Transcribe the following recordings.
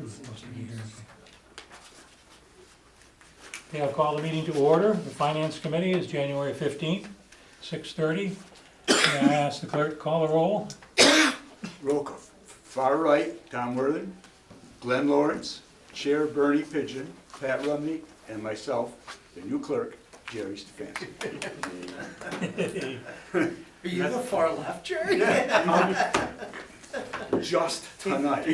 who's supposed to be here. Okay, I'll call the meeting to order. The Finance Committee is January 15th, 6:30. May I ask the clerk to call the roll? Roll call. Far right, Tom Worthen, Glenn Lawrence, Chair Bernie Pigeon, Pat Rumney, and myself, the new clerk, Jerry Stefanski. Are you the far left, Jerry? Just tonight.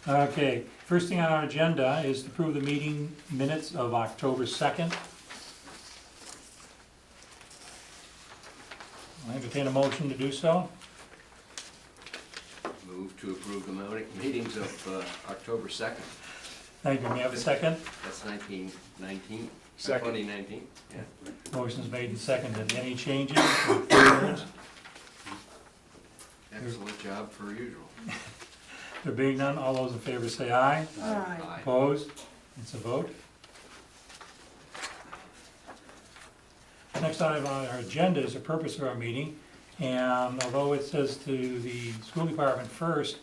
Okay, first thing on our agenda is to approve the meeting minutes of October 2nd. I'll entertain a motion to do so. Move to approve the meetings of October 2nd. Thank you. May I have a second? That's 1919. Second. 2019. Yeah. Motion's made and seconded. Any changes? or concerns? Excellent job per usual. There being none, all those in favor say aye. Aye. Opposed? It's a vote. Next item on our agenda is the purpose of our meeting. And although it says to the school department first,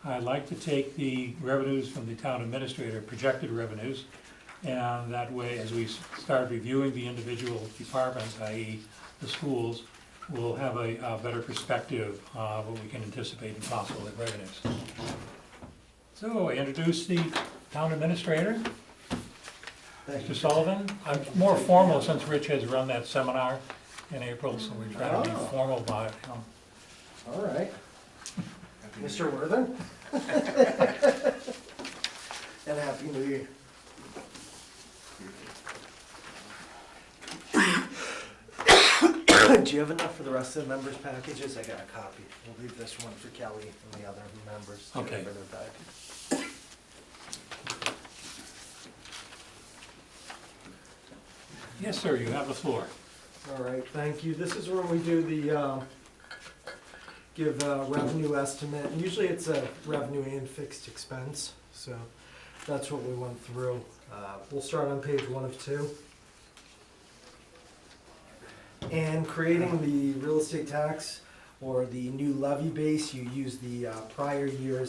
I'd like to take the revenues from the town administrator, projected revenues, and that way, as we start reviewing the individual departments, i.e. the schools, we'll have a better perspective of what we can anticipate in possible revenues. So I introduce the town administrator, Mr. Sullivan. I'm more formal since Rich has run that seminar in April, so we try to be formal about it. All right. Mr. Worthen? And Happy New Year. Do you have enough for the rest of the members' packages? I got a copy. We'll leave this one for Kelly and the other members. to Okay. cover their package. Yes, sir, you have the floor. All right, thank you. This is where we do the, give a revenue estimate. And usually it's a revenue and fixed expense, so that's what we went through. We'll start on page 1 of 2. And creating the real estate tax or the new levy base, you use the prior year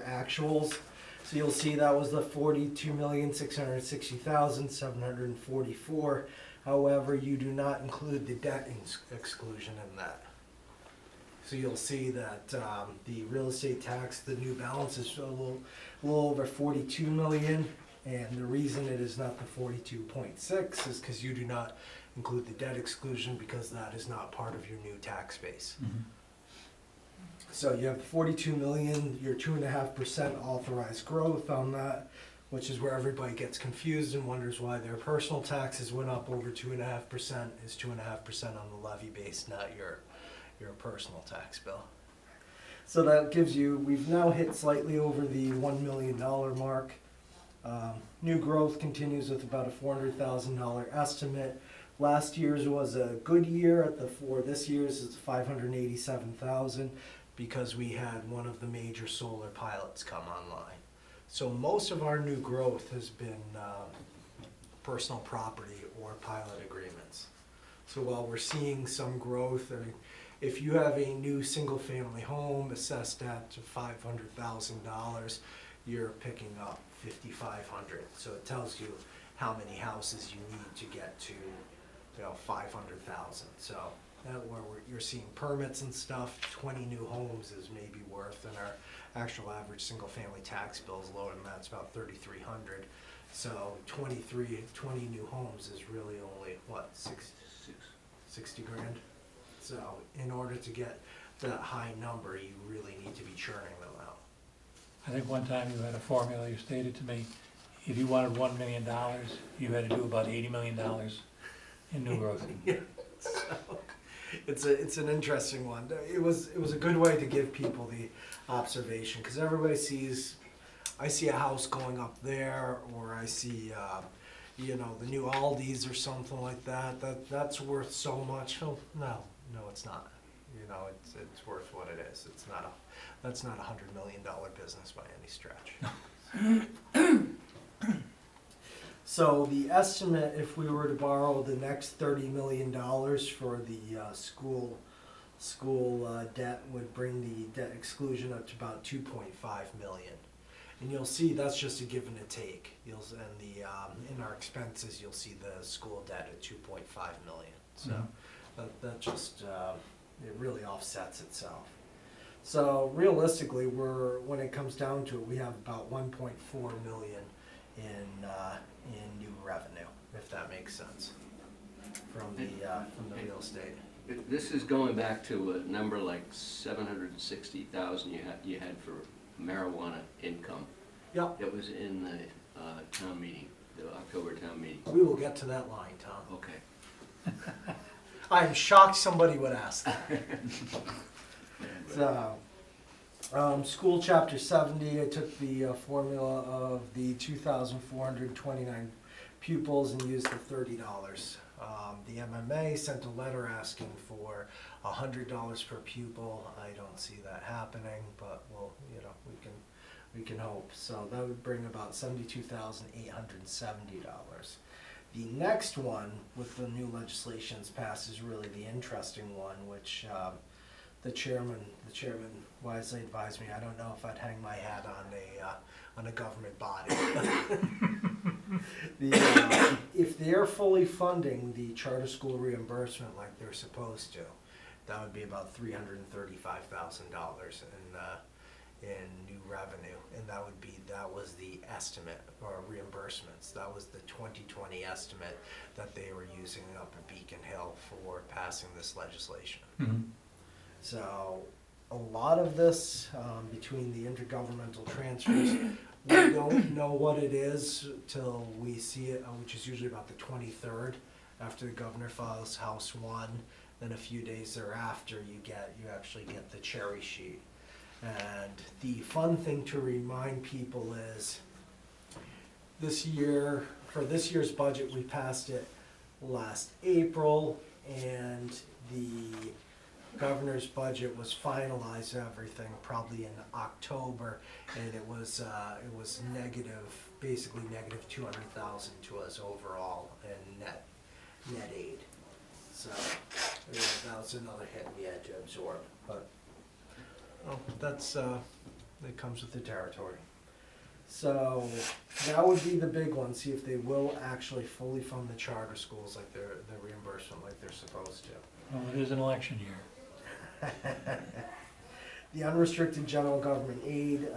actuals. So you'll see that was the 42,660,744. However, you do not include the debt exclusion in that. So you'll see that the real estate tax, the new balance is a little over 42 million. And the reason it is not the 42.6 is because you do not include the debt exclusion because that is not part of your new tax base. So you have 42 million, your 2.5% authorized growth on that, which is where everybody gets confused and wonders why their personal taxes went up over 2.5%, is 2.5% on the levy base, not your personal tax bill. So that gives you, we've now hit slightly over the $1 million mark. New growth continues with about a $400,000 estimate. Last year's was a good year this year's is 587,000 because we had one of the major solar pilots come online. So most of our new growth has been personal property or pilot agreements. So while we're seeing some growth, if you have a new single family home assessed at $500,000, you're picking up 5,500. So it tells you how many houses you need to get to 500,000. So where you're seeing permits and stuff, 20 new homes is maybe worth, and our actual average single family tax bill is lower than that, it's about 3,300. So 20 new homes is really only what, 60 grand? So in order to get that high number, you really need to be churning them out. I think one time you had a formula, you stated to me, if you wanted $1 million, you had to do about $80 million in new growth. Yeah, so it's an interesting one. It was a good way to give people the observation, because everybody sees, I see a house going up there, or I see the new Aldi's or something like that. That's worth so much. Oh, no, it's not. It's worth what it is. That's not $100 million business by any stretch. So the estimate, if we were to borrow the next $30 million for the school school debt would bring the debt exclusion up to about 2.5 million. And you'll see that's just a give and a take. And the in our expenses, you'll see the school debt at 2.5 million. So that just it really offsets itself. So realistically, when it comes down to it, we have about 1.4 million in new revenue, if that makes sense, from the real estate. This is going back to a number like 760,000 you had for marijuana income. Yeah, That was in the town meeting, the October town meeting. we will get to that line, Tom. Okay. I'm shocked somebody would ask that. So, school chapter 70, I took the formula of the 2,429 pupils and used the $30. The MMA sent a letter asking for $100 per pupil. I don't see that happening, but well, we can hope. So that would bring about $72,870. The next one with the new legislations passed is really the interesting one, which the chairman wisely advised me. I don't know if I'd hang my hat on a government body. If they're fully funding the charter school reimbursement like they're supposed to, that would be about $335,000 in new revenue, and that was the estimate or reimbursements. That was the 2020 estimate that they were using up at Beacon Hill for passing this legislation. Mhm. So a lot of this, between the intergovernmental transfers, we don't know what it is till we see it, which is usually about the 23rd, after the governor files House 1. Then a few days thereafter, you actually get the cherry sheet. And the fun thing to remind people is, for this year's budget, we passed it last April, and the governor's budget was finalized, everything probably in October, and it was basically negative 200,000 to us overall in net aid. So that was another hit we had to absorb, but it comes with the territory. So that would be the big one. See if they will actually fully fund the charter schools like the reimbursement like they're supposed to. Well, it is an election year. The unrestricted general government aid,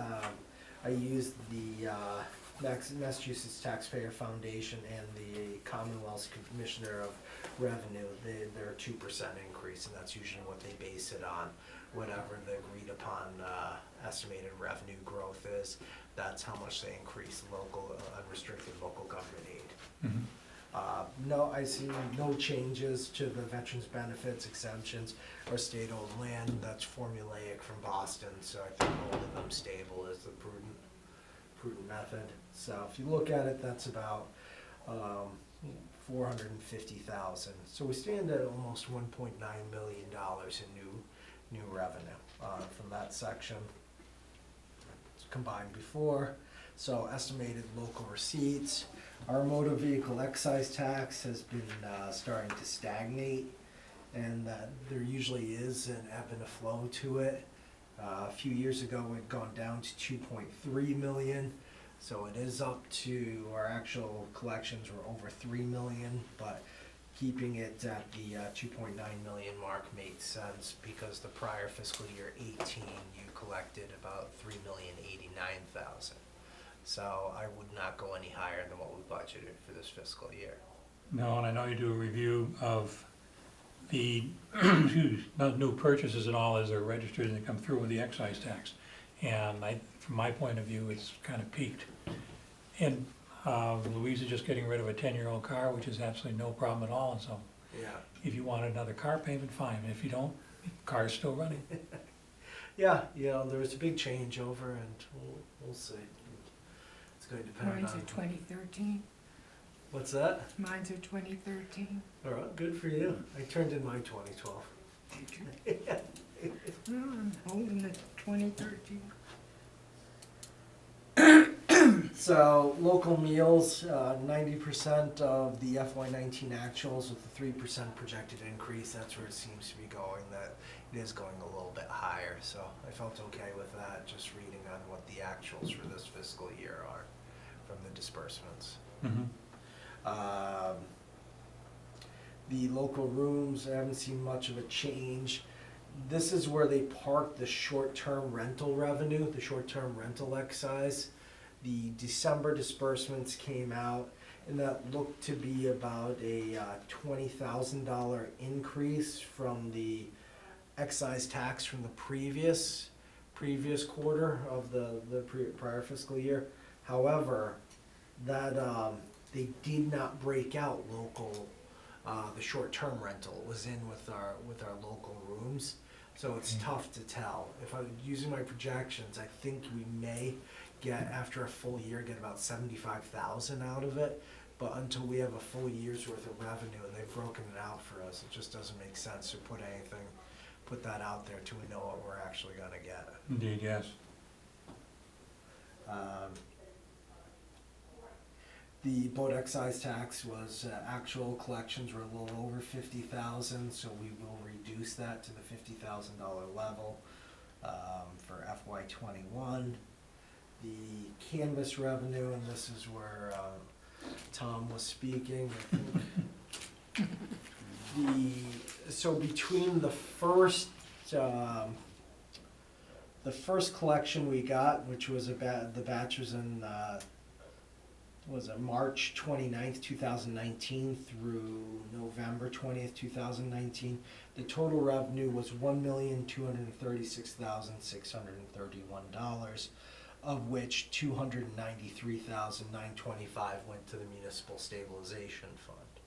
I used the Massachusetts Taxpayer Foundation and the Commonwealth's Commissioner of Revenue. They're a 2% increase, and that's usually what they base it on. Whatever the agreed upon estimated revenue growth is, that's how much they increase local unrestricted local government aid. Mhm. No, I see no changes to the veterans benefits exemptions or state-owned land. That's formulaic from Boston, so I think holding them stable is the prudent method. So if you look at it, that's about 450,000. So we stand at almost $1.9 million in new revenue from that section. It's combined before. So estimated local receipts. Our motor vehicle excise tax has been starting to stagnate, and there usually is an ebb and a flow to it. A few years ago, it had gone down to 2.3 million, so it is up to, our actual collections were over 3 million, but keeping it at the 2.9 million mark made sense because the prior fiscal year 18, you collected about 3,089,000. So I would not go any higher than what we budgeted for this fiscal year. No, and I know you do a review of the new purchases and all as they're registered and they come through with the excise tax. And from my point of view, it's kind of peaked. And Louise is just getting rid of a 10-year-old car, which is absolutely no problem at all. And so Yeah. if you want another car payment, fine. If you don't, the car's still running. Yeah, there was a big changeover, and we'll see. It's going to depend Mine's on... a 2013. What's that? Mine's a 2013. All right, good for you. I turned in my 2012. I'm holding the 2013. So, local meals, 90% of the FY19 actuals with the 3% projected increase, that's where it seems to be going, that it is going a little bit higher. So I felt okay with that, just reading on what the actuals for this fiscal year are from the disbursements. Mhm. The local rooms, I haven't seen much of a change. This is where they park the short-term rental revenue, the short-term rental excise. The December disbursements came out, and that looked to be about a $20,000 increase from the excise tax from the previous quarter of the prior fiscal year. However, that they did not break out local, the short-term rental. It was in with our local rooms, so it's tough to tell. If I'm using my projections, I think we may get, after a full year, get about 75,000 out of it. But until we have a full year's worth of revenue and they've broken it out for us, it just doesn't make sense to put that out there till we know what we're actually gonna get. Indeed, yes. The boat excise tax was, actual collections were a little over 50,000, so we will reduce that to the $50,000 level for FY21. The canvas revenue, and this is where Tom was speaking, I think. So between the first collection we got, which was the batch was in was it March 29th, 2019 through November 20th, 2019, the total revenue was $1,236,631, of which $293,925 went to the Municipal Stabilization Fund.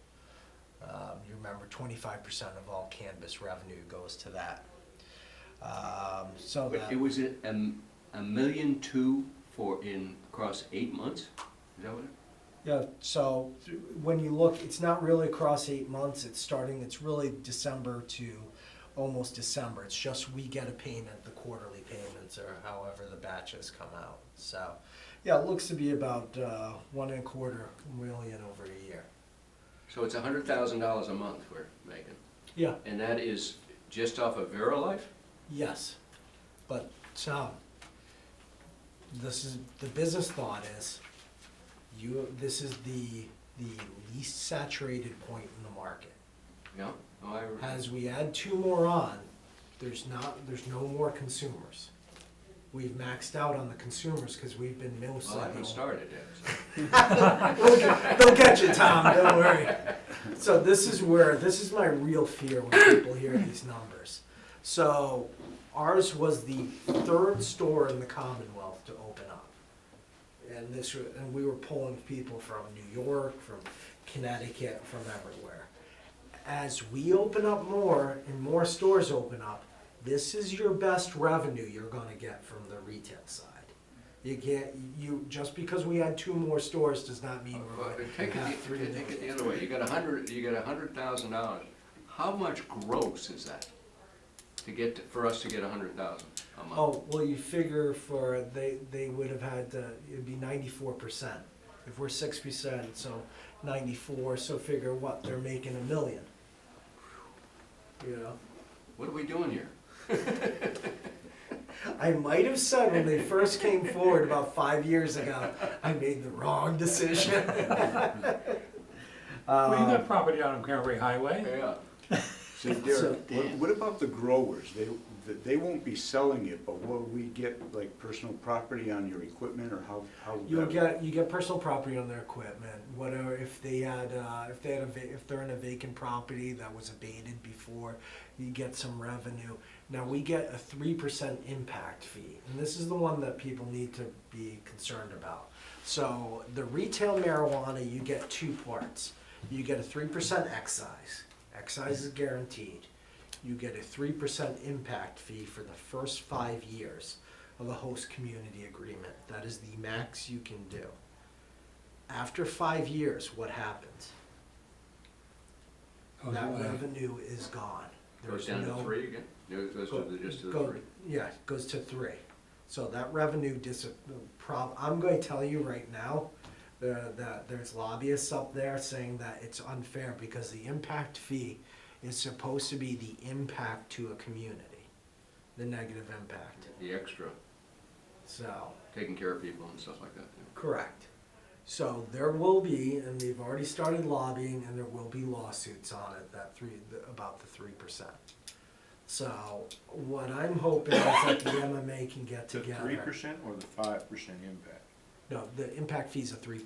You remember 25% of all cannabis revenue goes to that. So But that it was $1.2 million across 8 months? Is that what it? Yeah, so when you look, it's not really across 8 months, it's really December to almost December. It's just we get a payment, the quarterly payments, or however the batches come out. So, yeah, it looks to be about $1.25 million over a year. So it's $100,000 a month we're making? Yeah, And that is just off of VeriLife? yes, but this is, the business thought is, this is the least saturated point in the market. Yeah? Oh, As we add 2 more on, there's no more consumers. We've maxed out on the consumers because we've been mostly. Well, I haven't started yet. They'll get you, Tom, don't worry. So this is my real fear when people hear these numbers. So ours was the 3rd store in the Commonwealth to open up. And we were pulling people from New York, from Connecticut, from everywhere. As we open up more and more stores open up, this is your best revenue you're gonna get from the retail side. Just because we had 2 more stores does not mean we're Well, going take to have 3 it the other way. You got $100,000. How much gross is that for us to get $100,000 a month? Oh, well, you figure they would have had it'd be 94%. If we're 6%, so 94. So figure what they're making $1 million. You know. What are we doing here? I might have said when they first came forward about 5 years ago, I made the wrong decision. Well, you got property out on Cranberry Highway. Yeah. So Derek, what about the growers? They won't be selling it, but will we get like personal property on your equipment, or how would that work? You get personal property on their equipment. Whatever, if they're in a vacant property that was abated before, you get some revenue. Now we get a 3% impact fee, and this is the one that people need to be concerned about. So the retail marijuana, you get 2 parts. You get a 3% excise. Excise is guaranteed. You get a 3% impact fee for the first 5 years of the host community agreement. That is the max you can do. After 5 years, what happens? That revenue is gone. Goes down to 3 again? It goes just to the 3? Yeah, it goes to 3. So that revenue I'm going to tell you right now, that there's lobbyists up there saying that it's unfair because the impact fee is supposed to be the impact to a community, the negative impact. The extra, So, taking care of people and stuff like that. correct. So there will be, and they've already started lobbying, and there will be lawsuits on it, about the 3%. So what I'm hoping is that the MMA can get The together. 3% or the 5% impact? No, the impact fee's a 3%.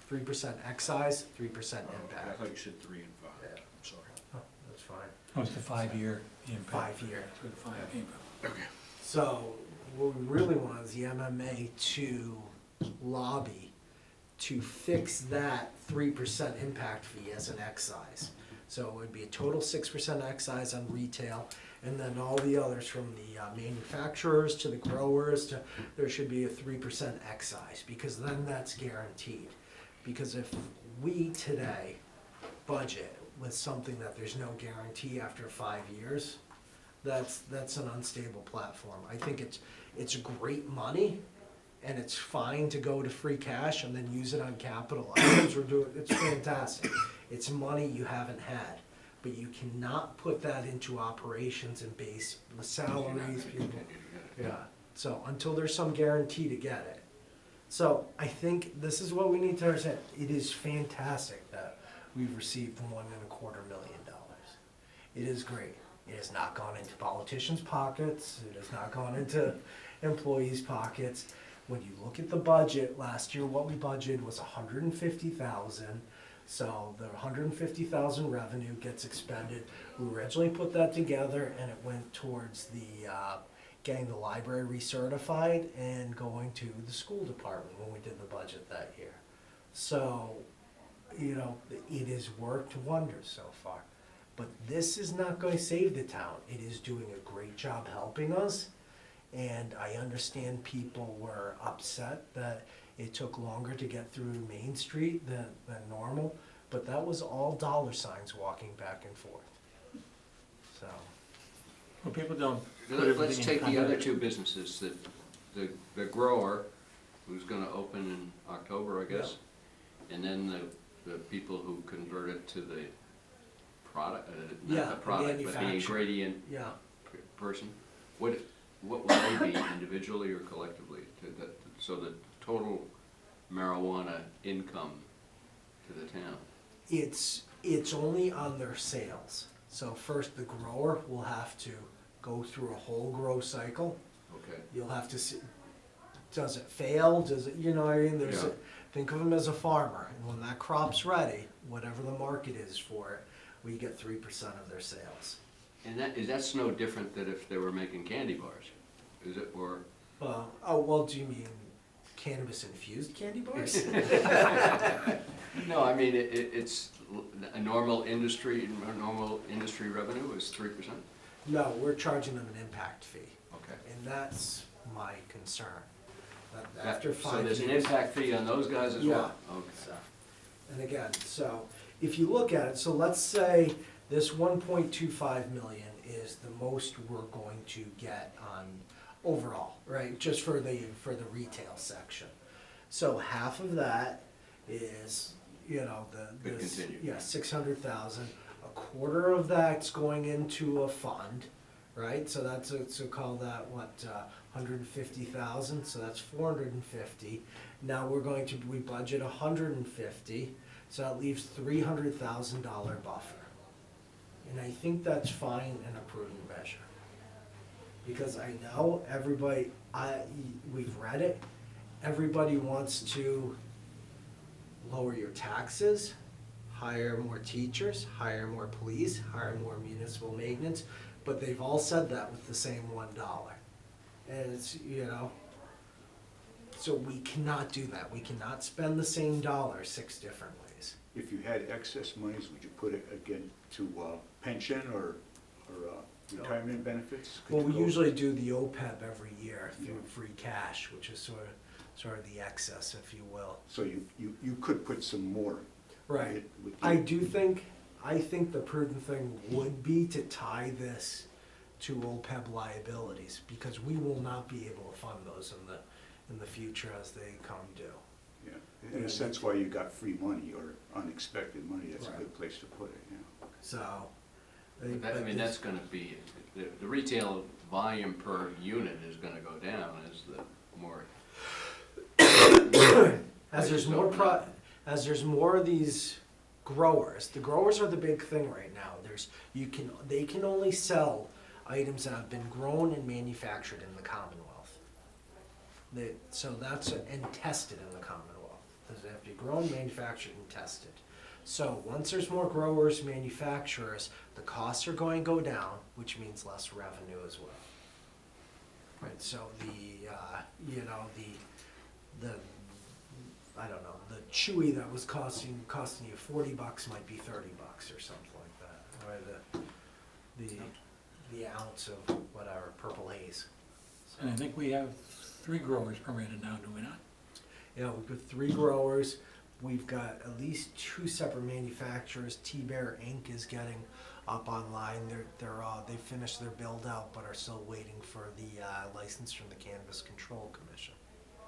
3% excise, 3% I impact. thought you said 3 and 5. Yeah. I'm sorry. Oh, that's fine. Oh, it's the 5-year impact. 5-year. That's where the 5 came from. Okay. So what we really want is the MMA to lobby to fix that 3% impact fee as an excise. So it would be a total 6% excise on retail, and then all the others from the manufacturers to the growers to, there should be a 3% excise, because then that's guaranteed. Because if we today budget with something that there's no guarantee after 5 years, that's an unstable platform. I think it's great money, and it's fine to go to free cash and then use it on capital items. It's fantastic. It's money you haven't had, but you cannot put that into operations and base the salaries, people. Yeah, so until there's some guarantee to get it. So I think this is what we need to understand. It is fantastic that we've received $1.25 million. It is great. It has not gone into politicians' pockets. It has not gone into employees' pockets. When you look at the budget, last year what we budgeted was $150,000. So the $150,000 revenue gets expended. We originally put that together and it went towards the getting the library recertified and going to the school department when we did the budget that year. So, you know, it has worked wonders so far. But this is not going to save the town. It is doing a great job helping us. And I understand people were upset that it took longer to get through Main Street than normal, but that was all dollar signs walking back and forth. So, Well, people don't. put Let's everything in take the other context. two businesses, the grower, who's gonna open in October, I guess, and then the people who convert it to the product, Yeah, not the product, but the manufacturer. ingredient yeah. person. What will they be individually or collectively, so the total marijuana income to the town? It's only on their sales. So first, the grower will have to go through a whole grow cycle. Okay, You'll have to see, does it fail? Does it, you know what I mean? Yeah. Think of them as a farmer, and when that crop's ready, whatever the market is for it, we get 3% of their sales. and that's no different than if they were making candy bars, is it, or? Well, do you mean cannabis-infused candy bars? No, I mean, it's a normal industry revenue is 3%? No, we're charging them an impact fee, Okay. and that's my concern. That After 5 years. So there's an impact fee on those guys as well? Okay. So, and again, so if you look at it, so let's say this 1.25 million is the most we're going to get on overall, right? Just for the retail section. So half of that is, you know, Could continue. yeah, 600,000. A quarter of that's going into a fund, right? So that's so call that what 150,000. So that's 450. Now we budget 150. So that leaves $300,000 buffer. And I think that's fine and a prudent measure. Because I know everybody, we've read it, everybody wants to lower your taxes, hire more teachers, hire more police, hire more municipal maintenance, but they've all said that with the same $1. And it's, you know, so we cannot do that. We cannot spend the same dollar 6 different ways. If you had excess monies, would you put it again to pension or retirement benefits? Could Well, you we go- usually do the OPEB every year through free cash, which is sort of the excess, if you will. So you could put some more. Right. with I the- think the prudent thing would be to tie this to OPEB liabilities, because we will not be able to fund those in the future as they come due. Yeah, in a sense, why you got free money or unexpected money, that's a Right. good place to put it, yeah. So. But that, I mean, that's gonna be, the retail volume per unit is gonna go down as the more. As there's prices more go up. as there's more of these growers, the growers are the big thing right now. They can only sell items that have been grown and manufactured in the Commonwealth. So that's, and tested in the Commonwealth. They have to be grown, manufactured, and tested. So once there's more growers, manufacturers, the costs are going to go down, which means less revenue as well. Right, so I don't know, the chewy that was costing you $40 might be $30 or something like that, or the ounce of whatever, purple haze. And I think we have 3 growers permitted now, do we not? Yeah, we've got 3 growers, we've got at least 2 separate manufacturers. T-Bear Inc. is getting up online, they finished their build out, but are still waiting for the license from the Cannabis Control Commission.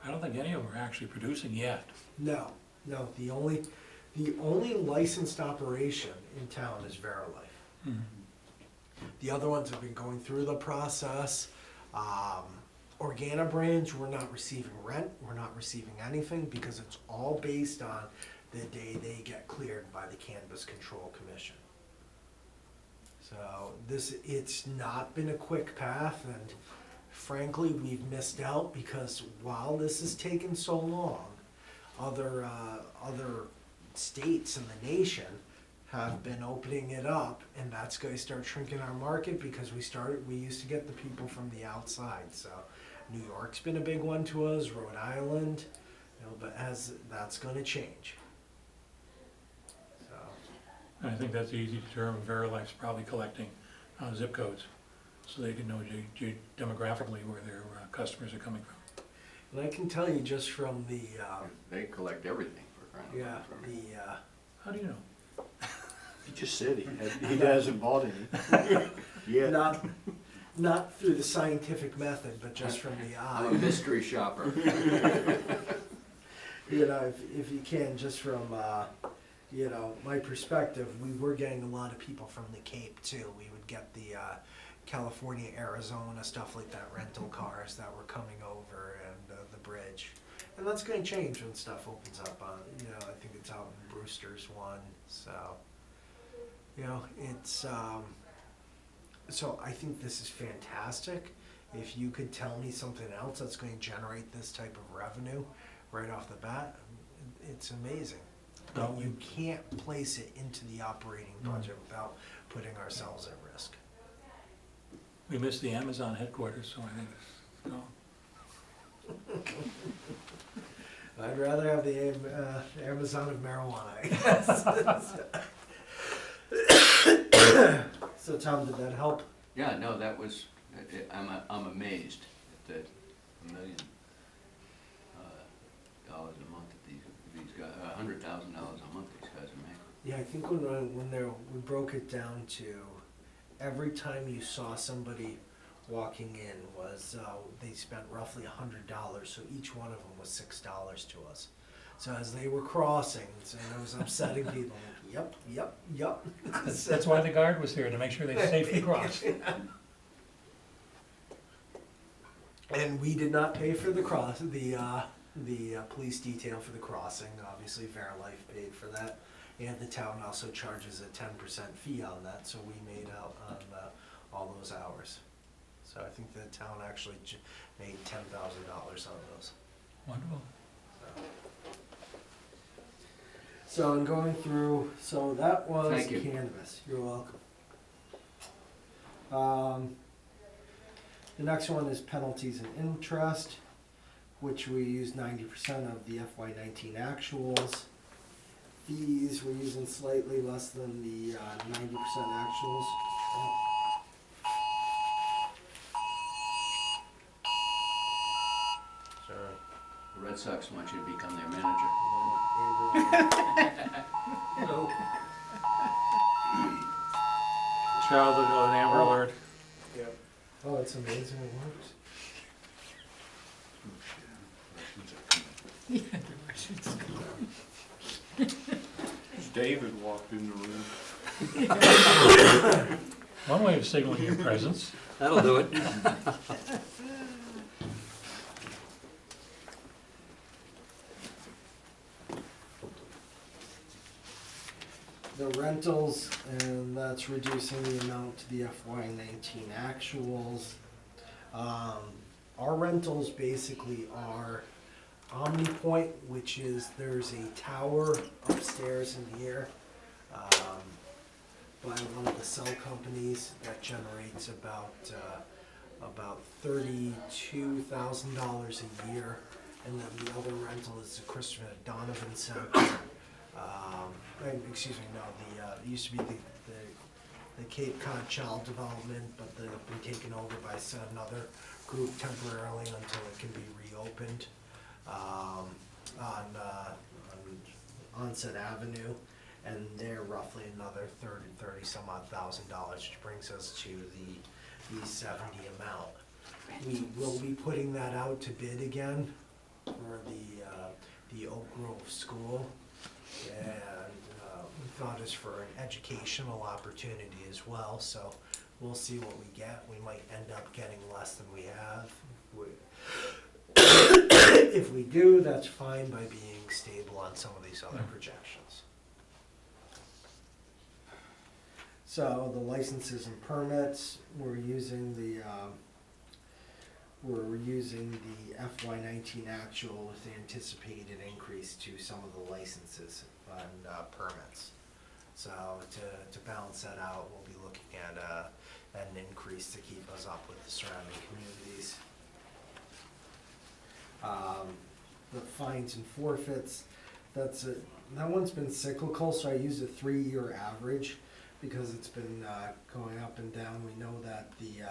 I don't think any of them are actually producing yet. No, the only licensed operation in town is Verilife. Mhm. The other ones have been going through the process. Organa Brands, we're not receiving rent, we're not receiving anything, because it's all based on the day they get cleared by the Cannabis Control Commission. So it's not been a quick path, and frankly, we've missed out, because while this has taken so long, other states in the nation have been opening it up, and that's going to start shrinking our market, because we used to get the people from the outside. So New York's been a big one to us, Rhode Island, but that's going to change. So And I think that's easy to determine. Verilife's probably collecting zip codes, so they can know demographically where their customers are coming from. and I can tell you just from the They collect everything for crying out loud. How do you know? He just said he hasn't bought any. Yeah. not through the scientific method, but just from the I'm a eye. mystery shopper. If you can, just from my perspective, we were getting a lot of people from the Cape too. We would get the California, Arizona, stuff like that, rental cars that were coming over, and the bridge. And that's going to change when stuff opens up. I think it's out in Brewster's one. So, it's so I think this is fantastic. If you could tell me something else that's going to generate this type of revenue right off the bat, it's amazing. But you can't place it into the operating budget without putting ourselves at risk. We missed the Amazon headquarters, so I think it's gone. I'd rather have the Amazon of marijuana, I guess. So Tom, did that help? Yeah, no, that was, I'm amazed that $1 million dollars a month that these guys, $100,000 a month these guys are making. Yeah, I think we broke it down to every time you saw somebody walking in was they spent roughly $100, so each one of them was $6 to us. So as they were crossing, and it was upsetting people. Yep. That's why the guard was there, to make sure they safely crossed. And we did not pay for the police detail for the crossing. Obviously, Verilife paid for that, and the town also charges a 10% fee on that. So we made out on all those hours. So I think the town actually made $10,000 on those. Wonderful. So in going through, so that was Thank you. cannabis. You're welcome. The next one is penalties and interest, which we use 90% of the FY19 actuals. Fees, we're using slightly less than the 90% actuals. Sorry. The Red Sox want you to become their manager. Child of an Amber Alert. Yep. Oh, it's amazing it works. Yeah, the Russians. David walked in the room. One way of signaling your presence. That'll do it. The rentals, and that's reducing the amount to the FY19 actuals. Our rentals basically are OmniPoint, which is, there's a tower upstairs in here, by one of the cell companies that generates about $32,000 a year. And then the other rental is the Christopher Donovan Center. Excuse me, no, it used to be the Cape Cod Child Development, but they've been taken over by another group temporarily until it can be reopened on Onset Avenue, and they're roughly another 30 some odd $1,000, which brings us to the 70 amount. We will be putting that out to bid again for the Oak Grove School, and we thought it's for an educational opportunity as well, so we'll see what we get. We might end up getting less than we have. If we do, that's fine by being stable on some of these other projections. So the licenses and permits, we're using the FY19 actual with the anticipated increase to some of the licenses and permits. So to balance that out, we'll be looking at an increase to keep us up with the surrounding communities. The fines and forfeits, that one's been cyclical, so I use a 3-year average because it's been going up and down. We know that the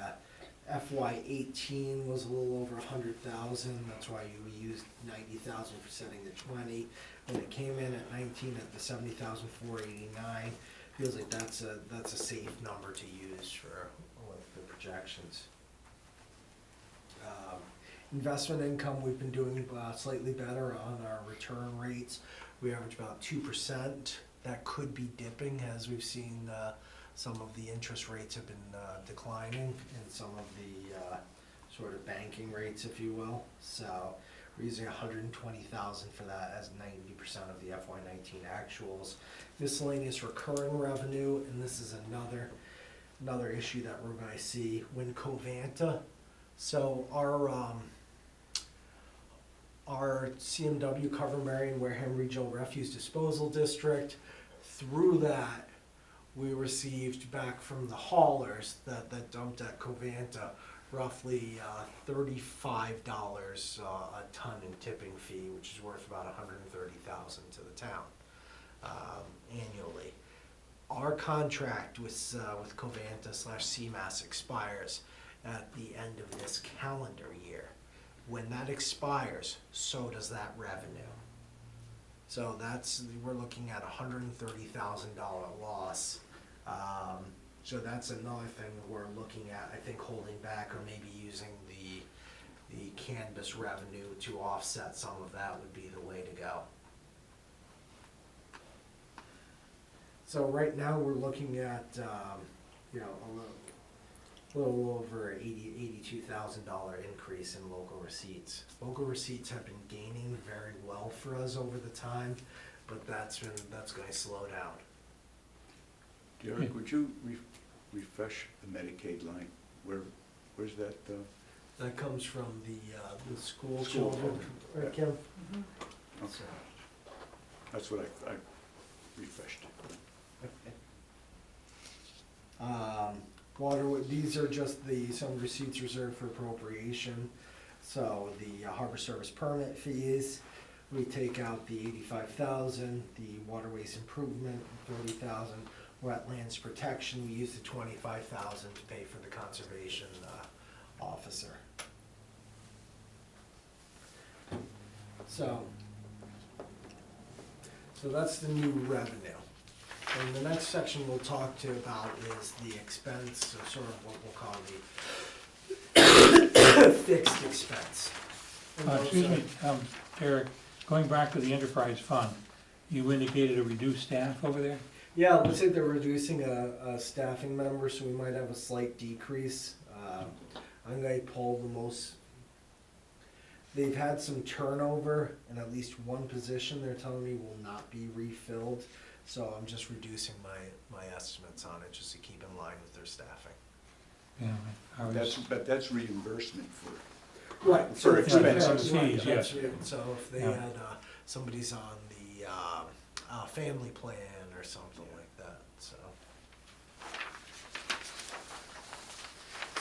FY18 was a little over 100,000. That's why we used 90,000 for setting the 20. When it came in at 19 at the 70,489, feels like that's a safe number to use for the projections. Investment income, we've been doing slightly better on our return rates. We average about 2%. That could be dipping as we've seen some of the interest rates have been declining and some of the sort of banking rates, if you will. So we're using $120,000 for that as 90% of the FY19 actuals. Miscellaneous recurring revenue, and this is another issue that we're going to see when Covanta. So our CMW cover Marion Wareham Regional Refuse Disposal District, through that we received back from the haulers that dumped at Covanta roughly $35 a ton in tipping fee, which is worth about $130,000 to the town annually. Our contract with Covanta/CMAS expires at the end of this calendar year. When that expires, so does that revenue. So we're looking at $130,000 loss. So that's another thing we're looking at, I think, holding back or maybe using the cannabis revenue to offset some of that would be the way to go. So right now we're looking at a little over $82,000 increase in local receipts. Local receipts have been gaining very well for us over the time, but that's going to slow down. Derek, would you refresh the Medicaid line? Where's that? That comes from the school School children, children, right, Kim? Okay. That's what I refreshed. These are just some receipts reserved for appropriation. So the harbor service permit fees, we take out the $85,000, the waterways improvement, $30,000, wetlands protection, we use the $25,000 to pay for the conservation officer. So that's the new revenue. And the next section we'll talk to about is the expense, or sort of what we'll call the fixed expense. And Excuse those me, Eric, going back to the enterprise fund, you indicated a reduced staff over there? Yeah, it looks like they're reducing a staffing member, so we might have a slight decrease. I'm gonna pull the most, they've had some turnover, and at least one position they're telling me will not be refilled. So I'm just reducing my estimates on it, just to keep in line with their staffing. Yeah, I was, But that's reimbursement for, Right. For expenses. Fees, yes. So if they Yeah. had, somebody's on the, family plan or something like that, so.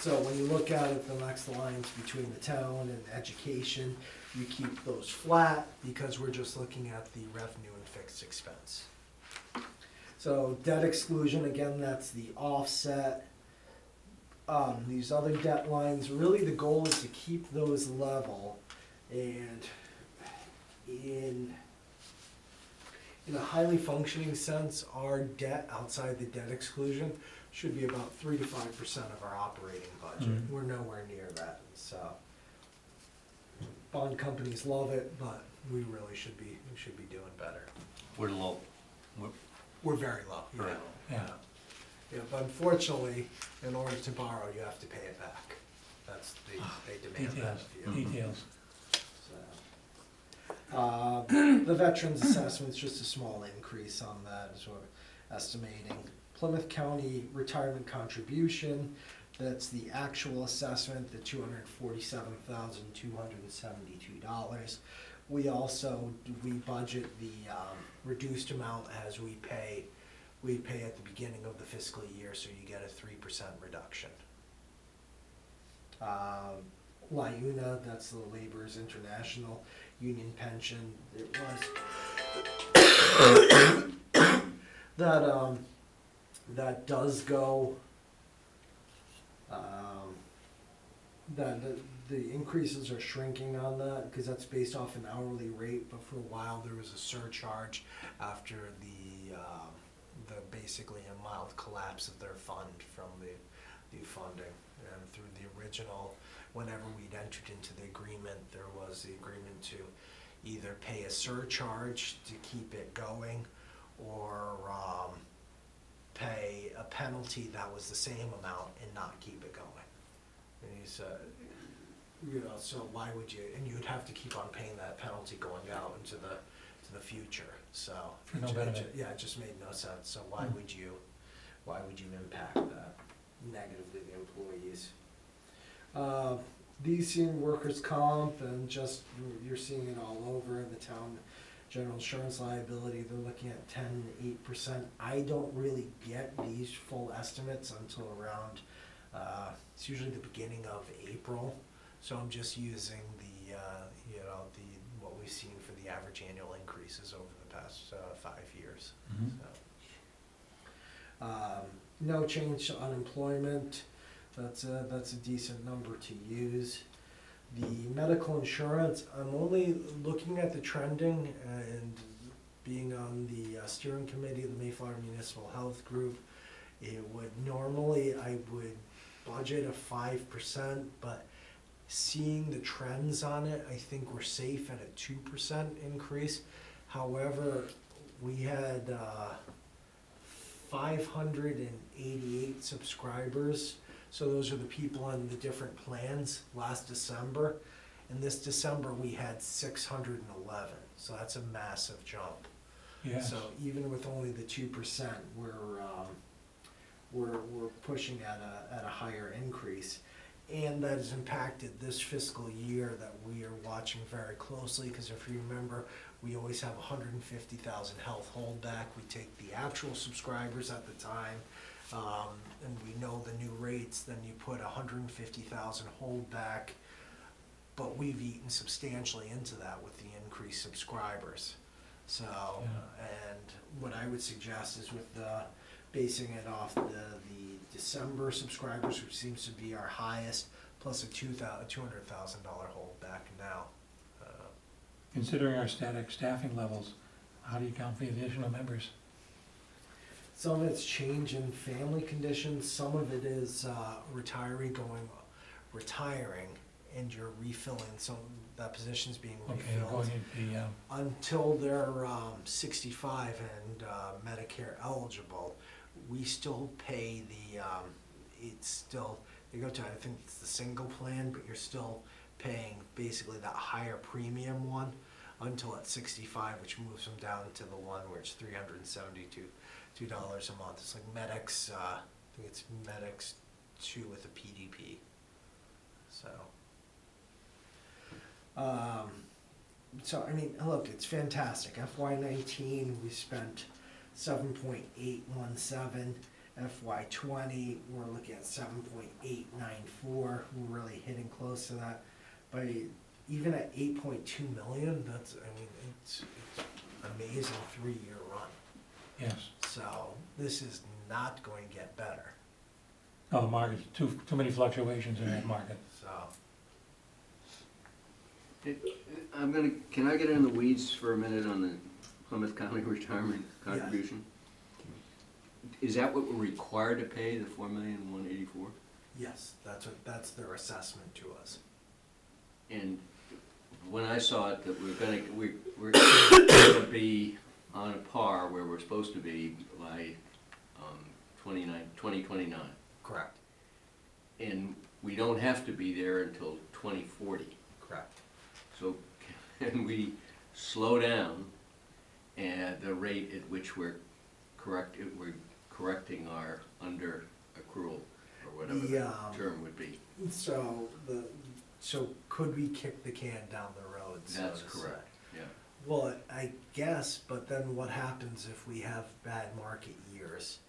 So when you look at it, the next lines between the town and education, you keep those flat because we're just looking at the revenue and fixed expense. So debt exclusion, again, that's the offset. These other debt lines, really the goal is to keep those level, and in a highly functioning sense, our debt outside the debt exclusion should be about 3 to 5% of our operating budget. Mhm. We're nowhere near that, so. Bond companies love it, but we really should be doing better. We're low. We're very low, yeah. Very low. Yeah. Yeah, but unfortunately, in order to borrow, you have to pay it back. That's, they demand that details, of you. details. So, the veterans assessment's just a small increase on that, is what we're estimating. Plymouth County retirement contribution, that's the actual assessment, the $247,272. We budget the reduced amount as we pay at the beginning of the fiscal year, so you get a 3% reduction. LIUNA, that's the Laborers International Union Pension, it was, that does go, the increases are shrinking on that, because that's based off an hourly rate, but for a while there was a surcharge after the basically a mild collapse of their fund from the funding. And through the original, whenever we'd entered into the agreement, there was the agreement to either pay a surcharge to keep it going, or pay a penalty that was the same amount and not keep it going. And he said, so why would you, and you'd have to keep on paying that penalty going out into the future, so. For no benefit. Yeah, it just made no sense, so why would you impact that negatively the employees? These seeing workers' comp, and just, you're seeing it all over the town. General insurance liability, they're looking at 10 and 8%. I don't really get these full estimates until around, it's usually the beginning of April. So I'm just using the what we've seen for the average annual increases over the past 5 years. Mhm. So, no change to unemployment. That's a decent number to use. The medical insurance, I'm only looking at the trending, and being on the steering committee of the Mayflower Municipal Health Group, it would normally, I would budget a 5%, but seeing the trends on it, I think we're safe at a 2% increase. However, we had 588 subscribers. So those are the people on the different plans last December. And this December, we had 611. So that's a massive jump. Yes. So even with only the 2%, we're pushing at a higher increase. And that has impacted this fiscal year that we are watching very closely, because if you remember, we always have 150,000 health holdback. We take the actual subscribers at the time, and we know the new rates, then you put 150,000 holdback, but we've eaten substantially into that with the increased subscribers. So, and what I would suggest is with basing it off the December subscribers, which seems to be our highest, plus a $200,000 holdback now. Considering our static staffing levels, how do you count the additional members? Some of it's change in family conditions, some of it is retiring, and you're refilling, so that position's being Okay, refilled. going into the, Until they're 65 and Medicare eligible, we still pay the, it's still, they go to, I think it's the single plan, but you're still paying basically that higher premium one until at 65, which moves them down to the one where it's $372 a month. It's like Medix, I think it's Medix 2 with a PDP. So I mean, look, it's fantastic. FY19, we spent 7.817. FY20, we're looking at 7.894. We're really hitting close to that. By even at 8.2 million, that's, I mean, it's amazing 3-year run. yes. So this is not going to get better. No, the market's too many fluctuations in that market. So. Can I get in the weeds for a minute on the Plymouth County retirement contribution? Is that what we're required to pay, the $4,184,000? Yes, that's their assessment to us. And when I saw it, that we're gonna be on a par where we're supposed to be by 2029. Correct. And we don't have to be there until 2040. Correct. So can we slow down at the rate at which we're correcting our under accrual, or whatever the term would be? So could we kick the can down the road? So That's to correct, say? yeah. Well, I guess, but then what happens if we have bad market years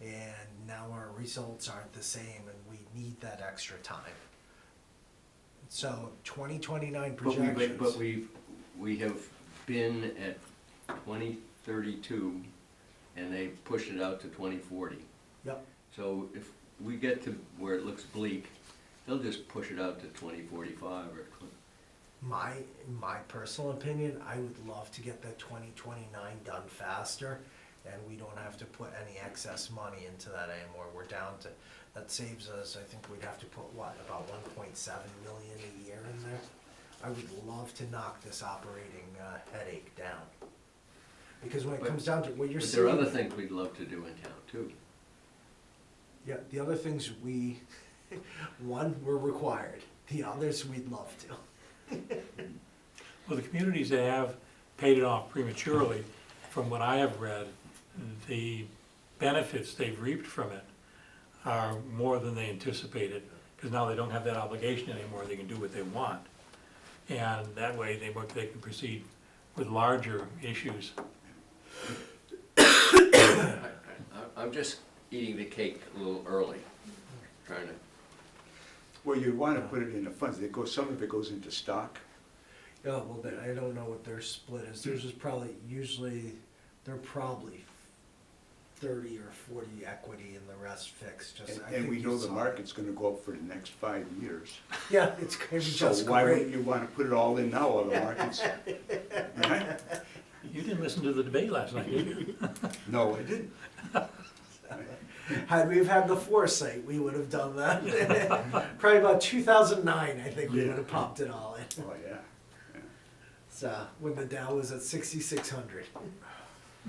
and now our results aren't the same and we need that extra time? So 2029 projections. But we have been at 2032 and they pushed it out to 2040. Yep. So if we get to where it looks bleak, they'll just push it out to 2045 or. My personal opinion, I would love to get that 2029 done faster, and we don't have to put any excess money into that anymore. We're down to, that saves us, I think we'd have to put, what, about 1.7 million a year in there? I would love to knock this operating headache down. Because when it comes down to what you're But saying. there are other things we'd love to do in town too. Yeah, the other things one, we're required. The others, we'd love to. Well, the communities that have paid it off prematurely, from what I have read, the benefits they've reaped from it are more than they anticipated, because now they don't have that obligation anymore, they can do what they want. And that way they can proceed with larger issues. I'm just eating the cake a little early, trying to. Well, you want to put it in the funds. Some of it goes into stock. Yeah, well, I don't know what their split is. Theirs is probably, usually, they're probably 30 or 40 equity and the rest fixed. And we know the market's going to go up for the next 5 years. Yeah, it's going to be So just why great. wouldn't you want to put it all in now while the market's, right? You didn't listen to the debate last night, did you? No, I didn't. Had we had the foresight, we would have done that. Probably about 2009, I think we would have popped it all in. Oh, yeah. So when the Dow was at 6,600,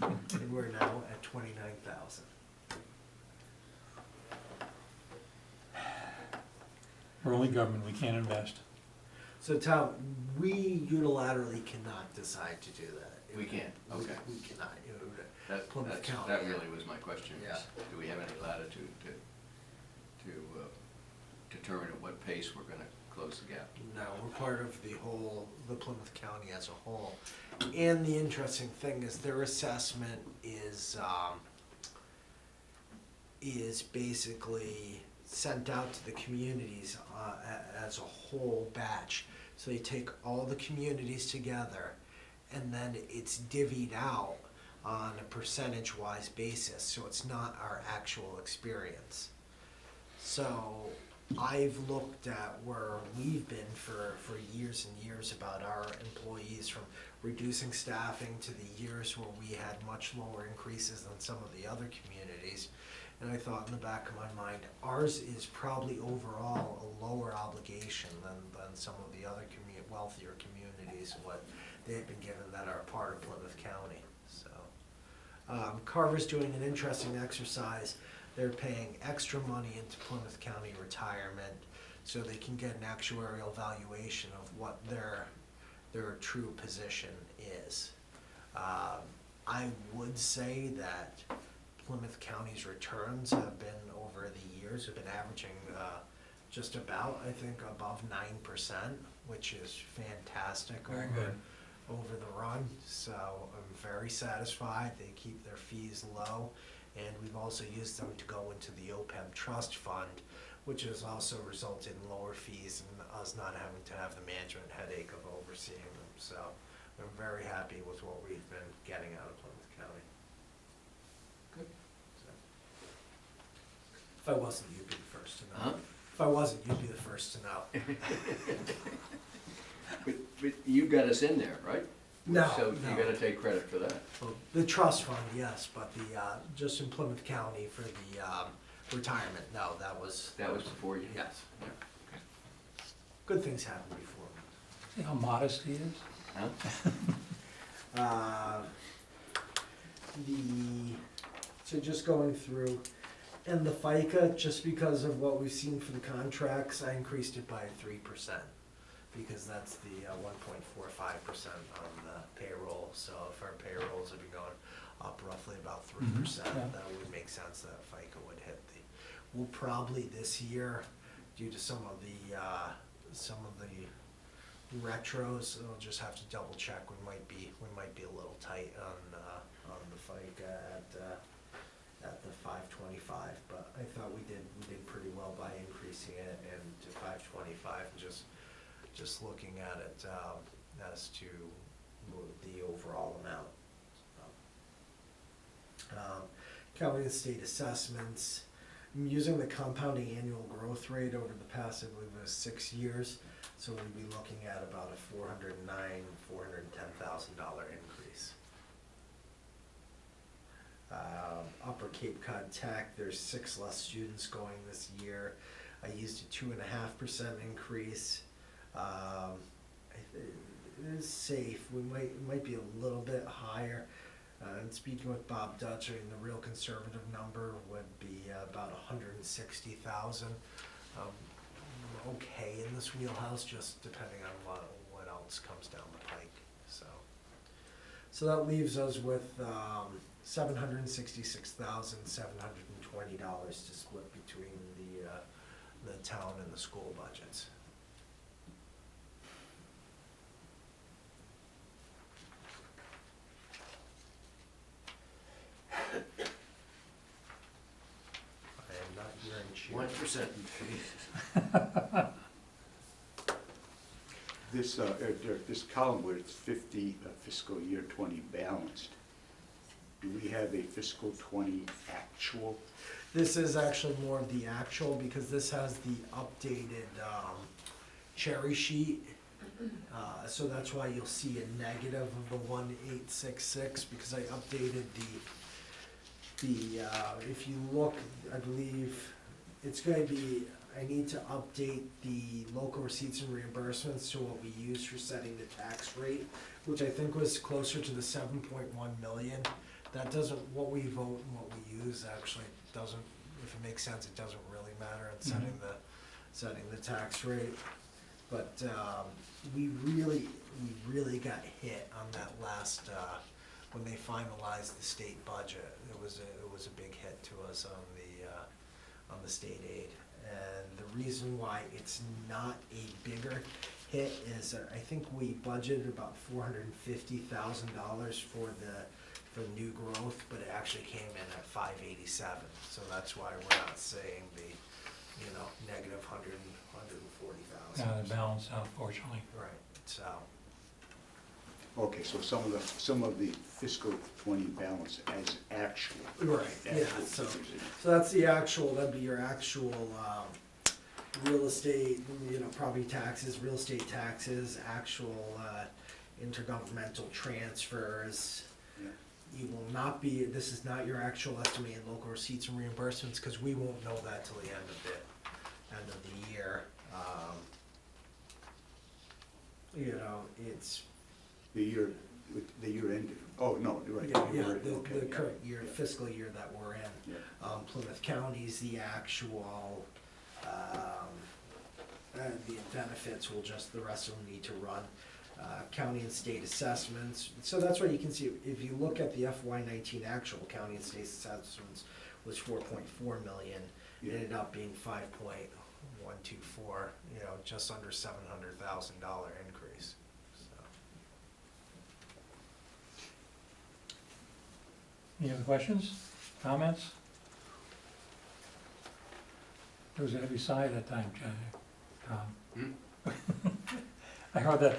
and we're now at 29,000. We're only government, we can't invest. So Tom, we unilaterally cannot decide to do that. We can't, okay. We cannot. It would- That really was my question. Yeah. Do we have any latitude to determine at what pace we're gonna close the gap? No, we're part of the Plymouth County as a whole. And the interesting thing is their assessment is basically sent out to the communities as a whole batch. So they take all the communities together and then it's divvied out on a percentage-wise basis, so it's not our actual experience. So I've looked at where we've been for years and years about our employees, from reducing staffing to the years where we had much lower increases than some of the other communities. and I thought in the back of my mind, ours is probably overall a lower obligation than some of the other wealthier communities, what they've been given that are part of Plymouth County, so. Carver's doing an interesting exercise. They're paying extra money into Plymouth County retirement so they can get an actuarial valuation of what their true position is. I would say that Plymouth County's returns have been, over the years, have been averaging just about, I think, above 9%, which is fantastic Very good. over the run. So I'm very satisfied. They keep their fees low. And we've also used them to go into the OPEB trust fund, which has also resulted in lower fees and us not having to have the management headache of overseeing them. So I'm very happy with what we've been getting out of Plymouth County. Good. So, if I wasn't, you'd be the first to know. Huh? If I wasn't, you'd be the first to know. But you got us in there, right? No, So no. you gotta take credit for that. Well, the trust fund, yes, but the, just in Plymouth County for the retirement, no, that was. That was before you? Yes. Yeah. Good things happen before. See how modest he is? Huh? So just going through, and the FICA, just because of what we've seen for the contracts, I increased it by 3%. Because that's the 1.45% on the payroll, so if our payrolls have been going up roughly about 3%, Mhm, yeah. that would make sense that FICA would hit the, we'll probably this year, due to some of the retros, we'll just have to double check, we might be a little tight on the FICA at the 525, but I thought we did pretty well by increasing it and to 525, and just looking at it as to the overall amount. County and state assessments, I'm using the compounding annual growth rate over the past, I believe it was 6 years, so we'd be looking at about a $410,000 increase. Upper Cape Cod Tech, there's 6 less students going this year. I used a 2.5% increase. It is safe. We might be a little bit higher. And speaking with Bob Dutch, I mean, the real conservative number would be about 160,000. Okay in this wheelhouse, just depending on what else comes down the pike. So that leaves us with $766,720 to split between the town and the school budgets. I am not hearing cheer. 1%. This column where it's 50 fiscal year 20 balanced, do we have a fiscal 20 actual? This is actually more of the actual, because this has the updated cherry sheet. So that's why you'll see a negative of the 1,866, because I updated the if you look, I believe it's going to be, I need to update the local receipts and reimbursements to what we use for setting the tax rate, which I think was closer to the 7.1 million. That doesn't, what we vote and what we use actually doesn't, if it makes sense, it doesn't really matter in setting the tax rate. But we really got hit on that last, when they finalized the state budget. It was a big hit to us on the state aid. And the reason why it's not a bigger hit is I think we budgeted about $450,000 for new growth, but it actually came in at 587. So that's why we're not saying the, negative 140,000. Yeah, the balance out, fortunately. Right, so. Okay, so some of the fiscal 20 balance as actual. Right, yeah, actual so figures in it. that's the actual, that'd be your actual, real estate, property taxes, real estate taxes, actual, intergovernmental transfers. Yeah. You will not be, this is not your actual estimated local receipts and reimbursements, because we won't know that till the end of the year. You know, it's, The year ended. Oh, no, you're right. yeah, You're yeah, right. Okay, the yeah. current year, fiscal year that we're in. Yeah. Plymouth County's the actual, the benefits will just, the rest of them need to run. County and state assessments, so that's why you can see, if you look at the FY19 actual, county and state assessments was 4.4 million, it Yeah. ended up being 5.124, you know, just under $700,000 increase, so. Any other questions, comments? There was a heavy sigh that time, Tom. I heard that.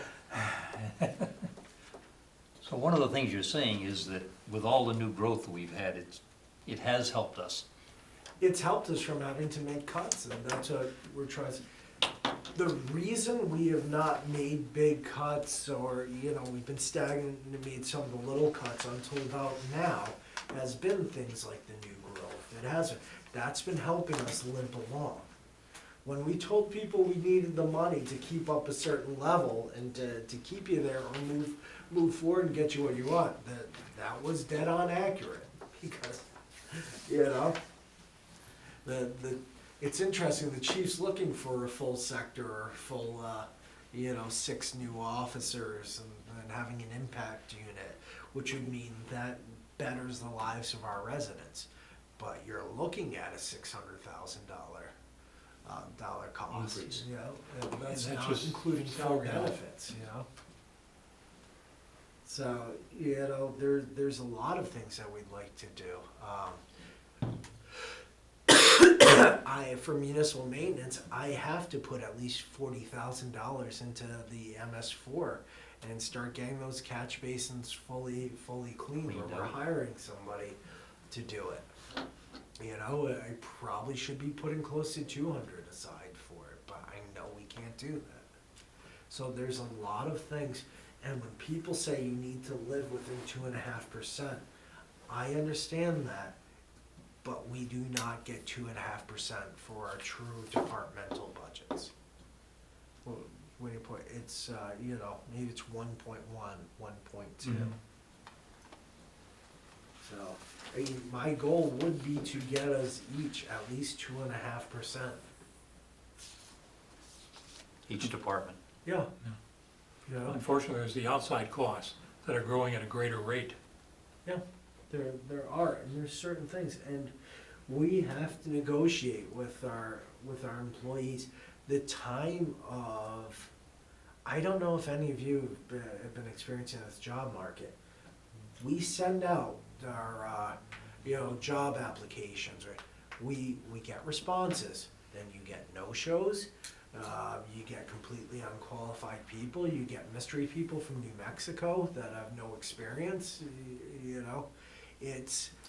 So one of the things you're saying is that with all the new growth we've had, it has helped us. It's helped us from having to make cuts, and that's what we're trying to. The reason we have not made big cuts, or, you know, we've been stagnant and made some of the little cuts until about now, has been things like the new growth. It hasn't. That's been helping us limp along. When we told people we needed the money to keep up a certain level and to keep you there or move forward and get you what you want, that was dead on accurate, because, you know, it's interesting, the chief's looking for a full sector or full, you know, 6 new officers and having an impact unit, which would mean that betters the lives of our residents. But you're looking at a $600,000 cost, Increase. you know, and that's And that's not just including full salary. benefits, you know? So, you know, there's a lot of things that we'd like to do. For municipal maintenance, I have to put at least $40,000 into the MS4 and start getting those catch basins fully cleaned, where Cleaned we're out. hiring somebody to do it. You know, I probably should be putting close to 200 aside for it, but I know we can't do that. So there's a lot of things, and when people say you need to live within 2.5%, I understand that, but we do not get 2.5% for our true departmental budgets. Well, when you put, it's, you know, maybe it's 1.1, 1.2. Mhm. So, I mean, my goal would be to get us each at least 2.5%. Each department. Yeah. Yeah. You know, Unfortunately, there's the outside costs that are growing at a greater rate. yeah, there are, and there's certain things, and we have to negotiate with our employees. The time of, I don't know if any of you have been experiencing this job market. We send out our, you know, job applications, right? We get responses, then you get no-shows, you get completely unqualified people, you get mystery people from New Mexico that have no experience, you know?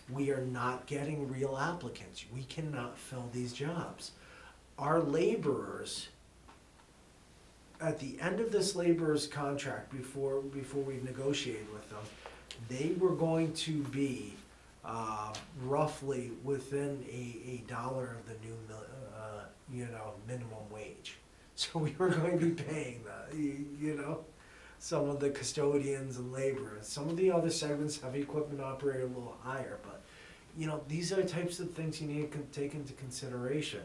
We are not getting real applicants. We cannot fill these jobs. Our laborers, at the end of this laborer's contract, before we've negotiated with them, they were going to be roughly within a dollar of the new you know, minimum wage. So we were going to be paying that, you know, some of the custodians and laborers. Some of the other segments, heavy equipment operator, a little higher, but, you know, these are the types of things you need to take into consideration.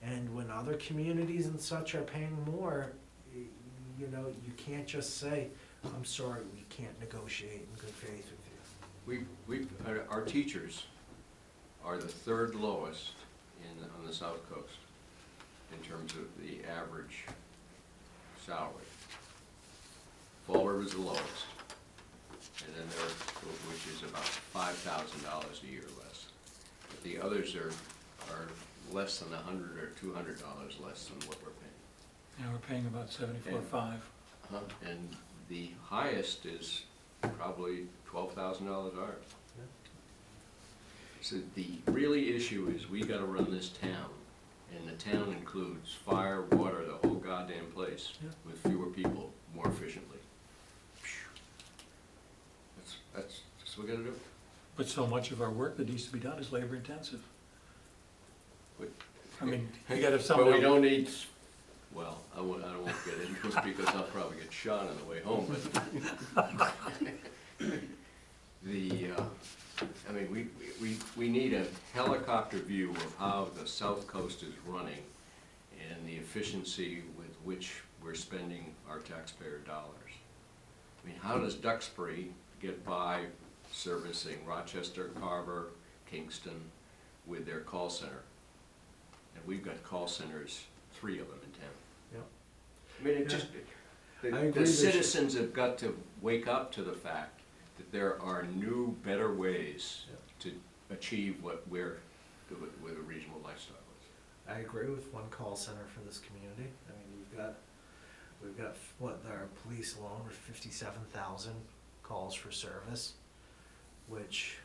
And when other communities and such are paying more, you know, you can't just say, I'm sorry, we can't negotiate in good faith with you. Our teachers are the 3rd lowest on the South Coast in terms of the average salary. Fall River's the lowest, and then which is about $5,000 a year less. But the others are less than $100 or $200 less than what we're paying. And we're paying about 74.5. And the highest is probably $12,000 higher. So the really issue is we gotta run this town, and the town includes fire, water, the whole goddamn place, Yeah. with fewer people, more efficially. That's what we gotta do. But so much of our work that needs to be done is labor intensive. But- I mean, you gotta have But somebody. we don't need, well, I won't get into it because I'll probably get shot on the way home, but I mean, we need a helicopter view of how the South Coast is running and the efficiency with which we're spending our taxpayer dollars. I mean, how does Duxbury get by servicing Rochester, Carver, Kingston with their call center? And we've got call centers, 3 of them in town. Yep. I mean, it just, I agree the there should- citizens have got to wake up to the fact that there are new, better ways to achieve what the regional lifestyle is. I agree with one call center for this community. I mean, we've got, what, our police alone with 57,000 calls for service, which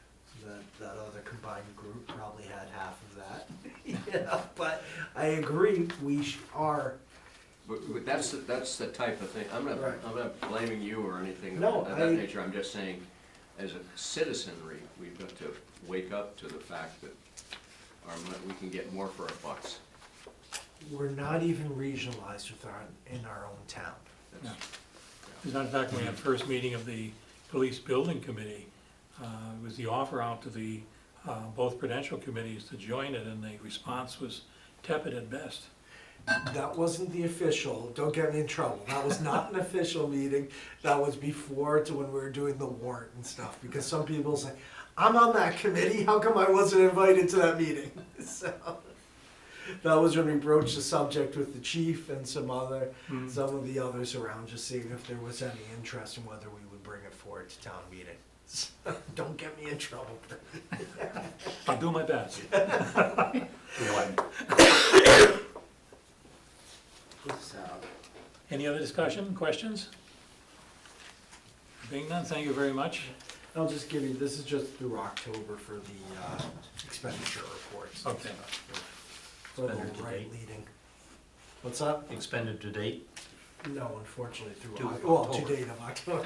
that other combined group probably had half of that. Yeah, but I agree, are, But that's the type of thing, I'm Right. not blaming you or anything No, of that nature, I'm just saying, as a citizenry, we've got to wake up to the fact that we can get more for our bucks. we're not even regionalized in our own town. That's- As a matter of fact, when we had first meeting of the police building committee, it was the offer out to the, both prudential committees to join it, and the response was tepid at best. That wasn't the official, don't get me in trouble, that was not an official meeting, that was before to when we were doing the warrant and stuff, because some people say, I'm on that committee, how come I wasn't invited to that meeting? So, that was when we broached the subject with the chief and some of the others around, just seeing if there was any interest in whether we would bring it forward to town meeting. So, don't get me in trouble. I'll do my best. Any other discussion, questions? Being none, thank you very much. I'll just give you, this is just through October for the expenditure reports. Okay. For the Expended to right date. leading. What's up? Expended to date? No, unfortunately through, To well, October. to date of October,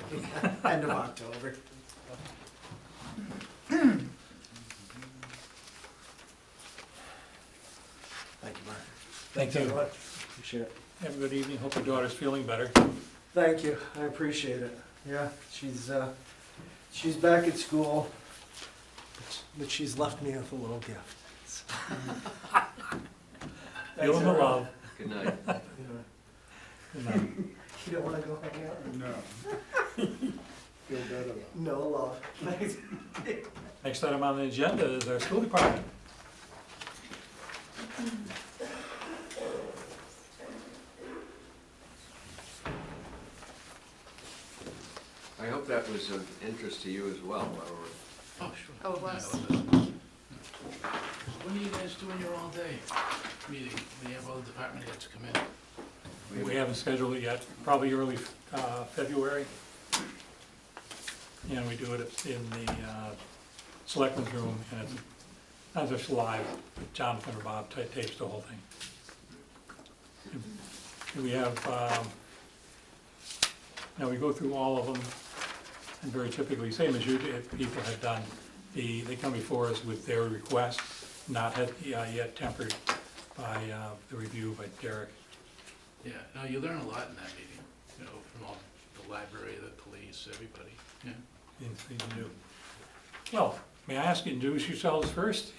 end of October. Thank you, Mark. Thank you. Appreciate it. Have a good evening, hope your daughter's feeling better. Thank you, I appreciate it. Yeah, she's back at school, but she's left me with a little gift. Feel the love. Good night. Good night. You don't wanna go hang out? No. Feel better though. No love. Thanks. Next item on the agenda is our school department. I hope that was of interest to you as well, Laura. Oh, sure. Oh, it was. When are you guys doing your all-day meeting? When you have all the department heads come in? We haven't scheduled it yet, probably early February. And we do it in the selectmen's room, and it's not just live, but Jonathan or Bob tapes the whole thing. And we have, now we go through all of them, and very typically, same as you people have done, they come before us with their request, not yet tempered by the review by Derek. Yeah, no, you learn a lot in that meeting, you know, from all the library, the police, everybody, yeah. Things new. Well, may I ask you to introduce yourselves first?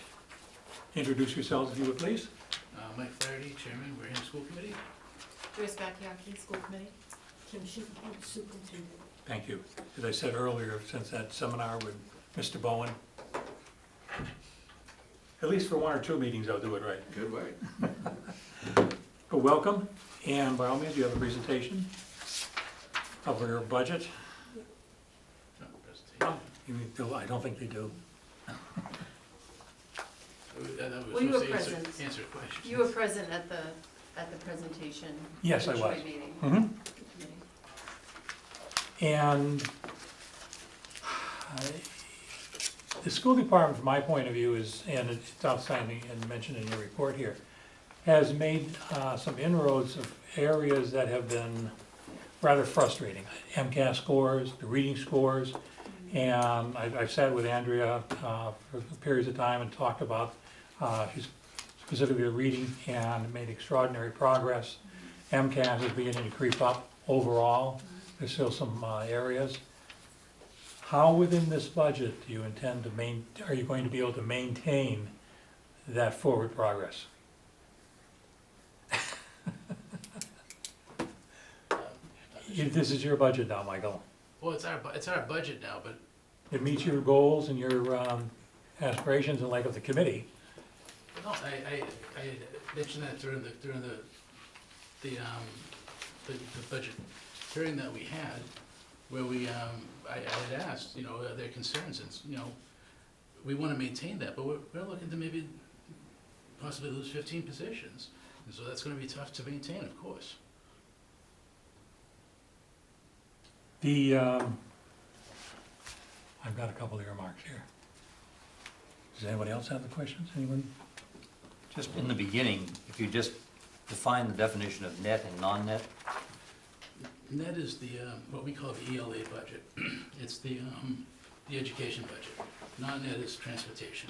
Introduce yourselves if you would, please. Mike Flaherty, Chairman, Wareham School Committee. Joyce Bakayaki, School Committee. Kim Schiffman, Superintendent. Thank you. As I said earlier, since that seminar with Mr. Bowen, at least for 1 or 2 meetings, I'll do it right. Good way. But welcome, and by all means, you have a presentation of your budget. No, presentation. I don't think they do. That was Well, you were supposed to present. answer questions. You were present at the presentation. Yes, of I the was. joint meeting. Mhm. Committee. And the school department, from my point of view, is, and it's outstanding and mentioned in your report here, has made some inroads of areas that have been rather frustrating. MCAS scores, the reading scores, And I've sat with Andrea for periods of time and talked about, she's specifically the reading and made extraordinary progress. MCAS is beginning to creep up overall. There's still some areas. How within this budget do you intend to are you going to be able to maintain that forward progress? This is your budget now, Michael. Well, it's our budget now, but It meets your goals and your aspirations and like of the committee. no, I mentioned that during the budget hearing that we had, where I had asked, are there concerns, and, we wanna maintain that, but we're looking to maybe possibly lose 15 positions, and so that's gonna be tough to maintain, of course. I've got a couple of earmarks here. Does anybody else have the questions? Anyone? Just in the beginning, if you just define the definition of net and non-net, Net is the, what we call the ELA budget. It's the education budget. Non-net is transportation.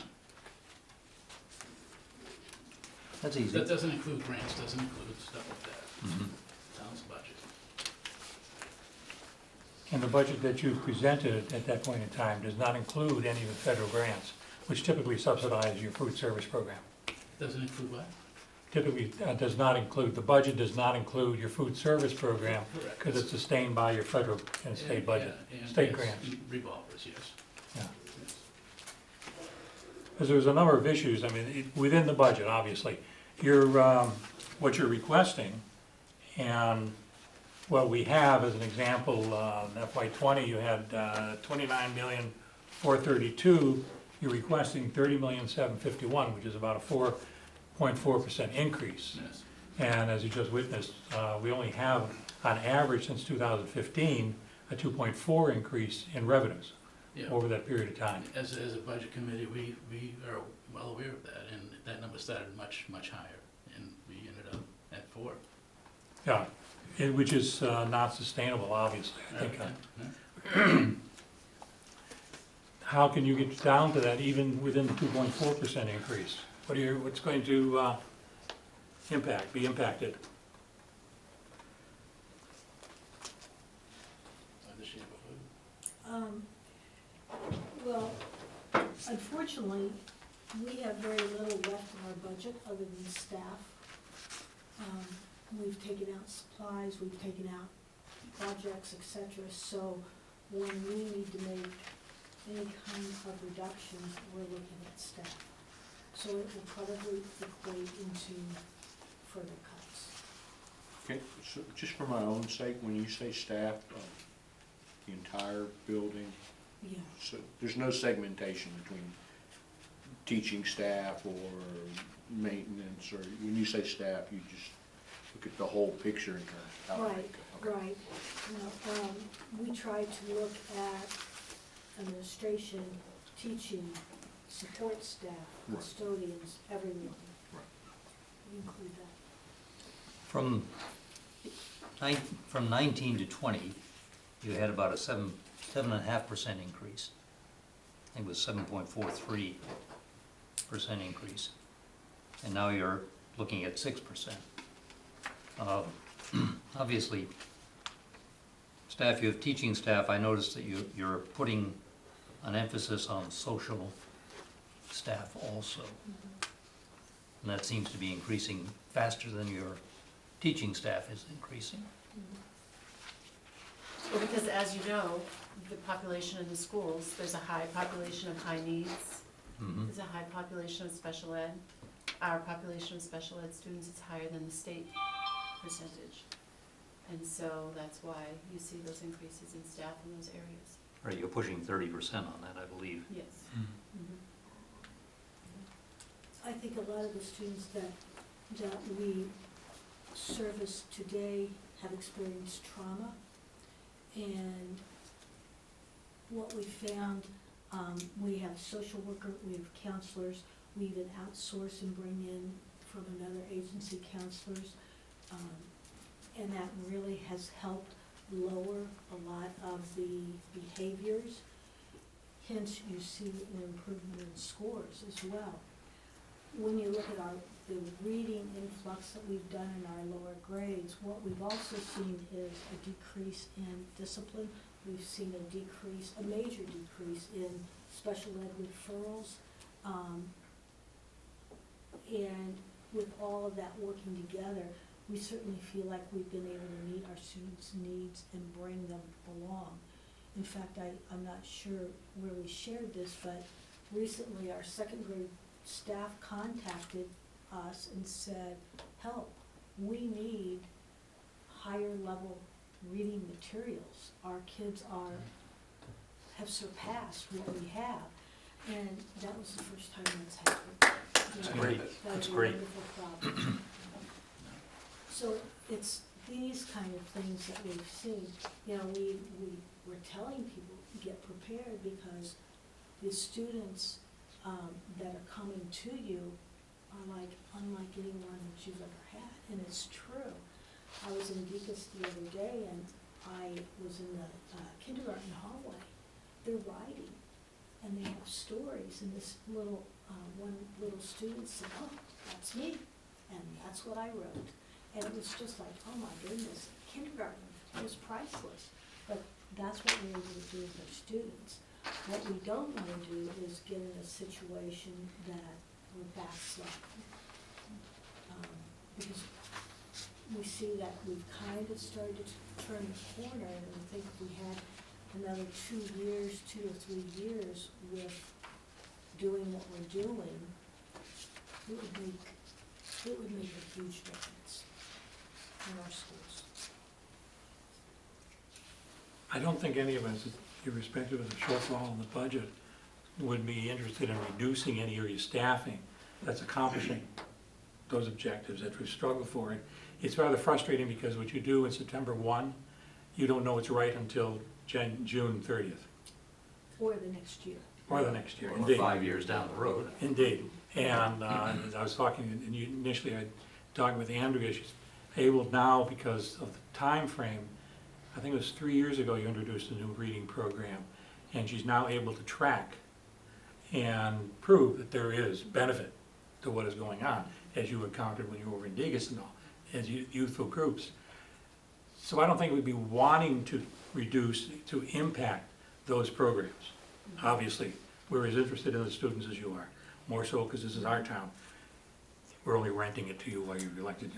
that's easy. That doesn't include grants, doesn't include stuff like that. Mhm. Town's budget. And the budget that you've presented at that point in time does not include any of the federal grants, which typically subsidize your food service program. Doesn't include what? Typically, does not include, the budget does not include your food service program Correct. because it's sustained by your federal and state budget, Yeah, and state yes, grants. Revolvers, yes. Yeah. Yes. Because there's a number of issues, I mean, within the budget, obviously. What you're requesting, and what we have as an example, in FY '20, you had 29,432,000. You're requesting 30,751,000, which is about a 4.4% increase. Yes. And as you just witnessed, we only have, on average since 2015, a 2.4 increase in revenues Yeah. over that period of time. As a budget committee, we are well aware of that, and that number started much, much higher, and we ended up at 4. Yeah, which is not sustainable, obviously, I think. Yeah. How can you get down to that even within the 2.4% increase? What's going to be impacted? Understand what Well, unfortunately, we have very little left in our budget other than staff. We've taken out supplies, we've taken out projects, et cetera, so when we need to make any kind of reductions, we're looking at staff. So it will probably equate into further cuts. Okay, so just for my own sake, when you say staff, the entire building, Yeah. so there's no segmentation between teaching staff or maintenance, or when you say staff, you just look at the whole picture and kind of outline. Okay. Right. Now, we try to look at administration, teaching, support staff, Right. custodians, everyone. Right. We include that. From 19 to 20, you had about a 7.5% increase. I think it was 7.43% increase. And now you're looking at 6%. Obviously, staff, you have teaching staff. I noticed that you're putting an emphasis on social staff also. And that seems to be increasing faster than your teaching staff is increasing. Well, because as you know, the population in the schools, there's a high population of high needs. Mhm. There's a high population of special ed. Our population of special ed students is higher than the state percentage. And so that's why you see those increases in staff in those areas. Right, you're pushing 30% on that, I believe. Yes. Mhm. I think a lot of the students that we service today have experienced trauma. And what we found, we have social worker, we have counselors, we even outsource and bring in from another agency counselors. And that really has helped lower a lot of the behaviors. hence you see an improvement in scores as well. When you look at the reading influx that we've done in our lower grades, what we've also seen is a decrease in discipline. We've seen a major decrease in special ed referrals. And with all of that working together, we certainly feel like we've been able to meet our students' needs and bring them along. In fact, I'm not sure where we shared this, but recently our second grade staff contacted us and said, help, we need higher level reading materials. Our kids have surpassed what we have. And that was the first time that's happened. That's great. That's great. That was a wonderful problem. So it's these kind of things that we've seen. You know, we're telling people, get prepared, because the students that are coming to you are unlike anyone that you've ever had, and it's true. I was in Deacon's the other day, and I was in the kindergarten hallway. They're writing, and they have stories, and this one little student said, oh, that's me, and that's what I wrote. And it was just like, oh my goodness, kindergarten was priceless. But that's what we're able to do with our students. What we don't want to do is get in a situation that we're backsliding. Because we see that we've kind of started to turn the corner, and we think if we had another 2 years, 2 or 3 years with doing what we're doing, it would make a huge difference in our schools. I don't think any of us, irrespective of the shortfall in the budget, would be interested in reducing any of your staffing that's accomplishing those objectives that we struggle for. And it's rather frustrating because what you do in September 1, you don't know it's right until June 30th. Or the next year. Or the next year, Or indeed. 5 years down the road. Indeed. And as I was talking, and initially I talking with Andrea, she's able now, because of the time frame, I think it was 3 years ago you introduced a new reading program, and she's now able to track and prove that there is benefit to what is going on, as you encountered when you were in Degas and all, as youthful groups. So I don't think we'd be wanting to reduce, to impact those programs. Obviously, we're as interested in the students as you are, more so because this is our town. We're only renting it to you while you're elected.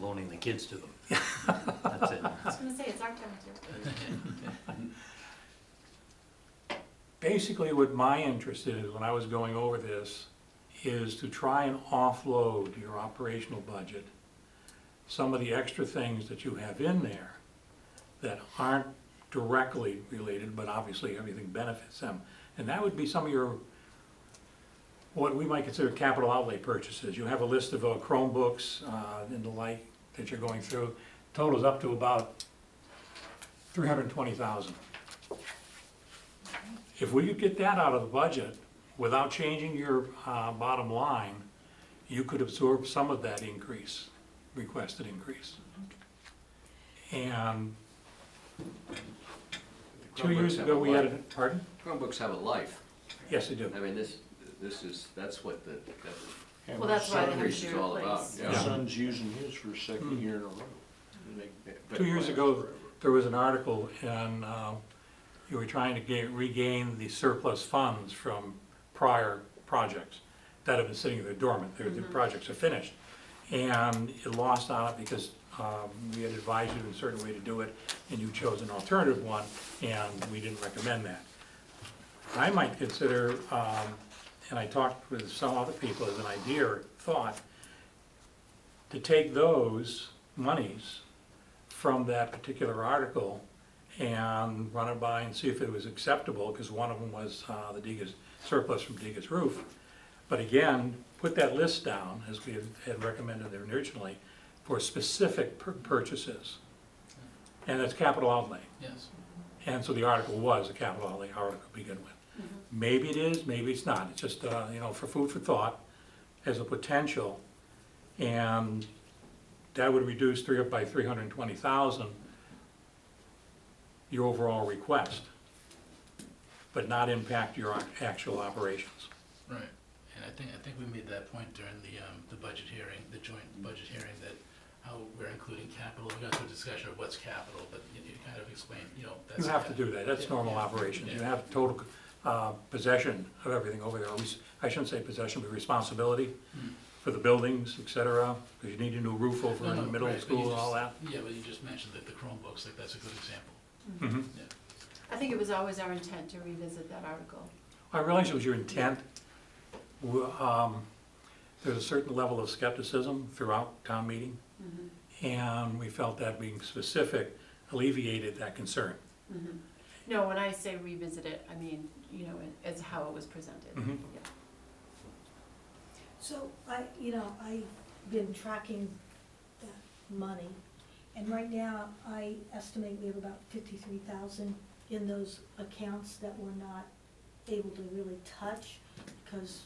Loaning the kids to them. That's it. I was gonna say, it's our time too. Basically, what my interest is, when I was going over this, is to try and offload your operational budget, some of the extra things that you have in there that aren't directly related, but obviously everything benefits them. And that would be some of your, what we might consider capital outlay purchases. You have a list of Chromebooks and the like that you're going through. Totals up to about $320,000. If we could get that out of the budget without changing your bottom line, you could absorb some of that increase, requested increase. And 2 years ago we had, pardon? Chromebooks have a life. Yes, they do. I mean, that's what Well, that's why they have to increase be is all about. replaced. My Yeah. son's using his for a second year in a row. And they- 2 years ago, there was an article, and you were trying to regain the surplus funds from prior projects that have been sitting there dormant. The projects are finished. And you lost on it because we had advised you in a certain way to do it, and you chose an alternative one, and we didn't recommend that. I might consider, and I talked with some other people as an idea or thought, to take those monies from that particular article and run it by and see if it was acceptable, because one of them was the Degas, surplus from Degas roof. But again, put that list down, as we had recommended there originally, for specific purchases. And that's capital outlay. Yes. And so the article was a capital outlay article to begin with. Maybe it is, maybe it's not. It's just, for food for thought, as a potential. And that would reduce by 320,000 your overall request. but not impact your actual operations. Right, and I think we made that point during the budget hearing, the joint budget hearing, that how we're including capital, we got through a discussion of what's capital, but you kind of explained, that's. You have to do that, that's Yeah, normal yeah, operations. You yeah. have total possession of everything over there, at least, I shouldn't say possession, but responsibility for the buildings, et cetera, because you need a new roof over in the middle right, but school you and all just- that. Yeah, but you just mentioned that the Chromebooks, like, that's a good example. Mhm. Yeah. I think it was always our intent to revisit that article. I realize it was your intent. There's a certain level of skepticism throughout town meeting, and we felt that being specific alleviated that concern. No, when I say revisit it, I mean, as how it was presented. Mhm. Yeah. So I've been tracking that money, and right now, I estimate we have about 53,000 in those accounts that we're not able to really touch, because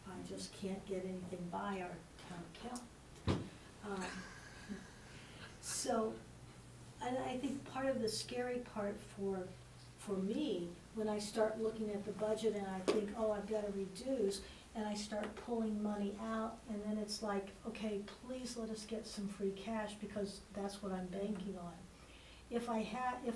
I just can't get anything by our town account. So, and I think part of the scary part for me, when I start looking at the budget and I think, oh, I've gotta reduce, and I start pulling money out, and then it's like, okay, please let us get some free cash, because that's what I'm banking on. If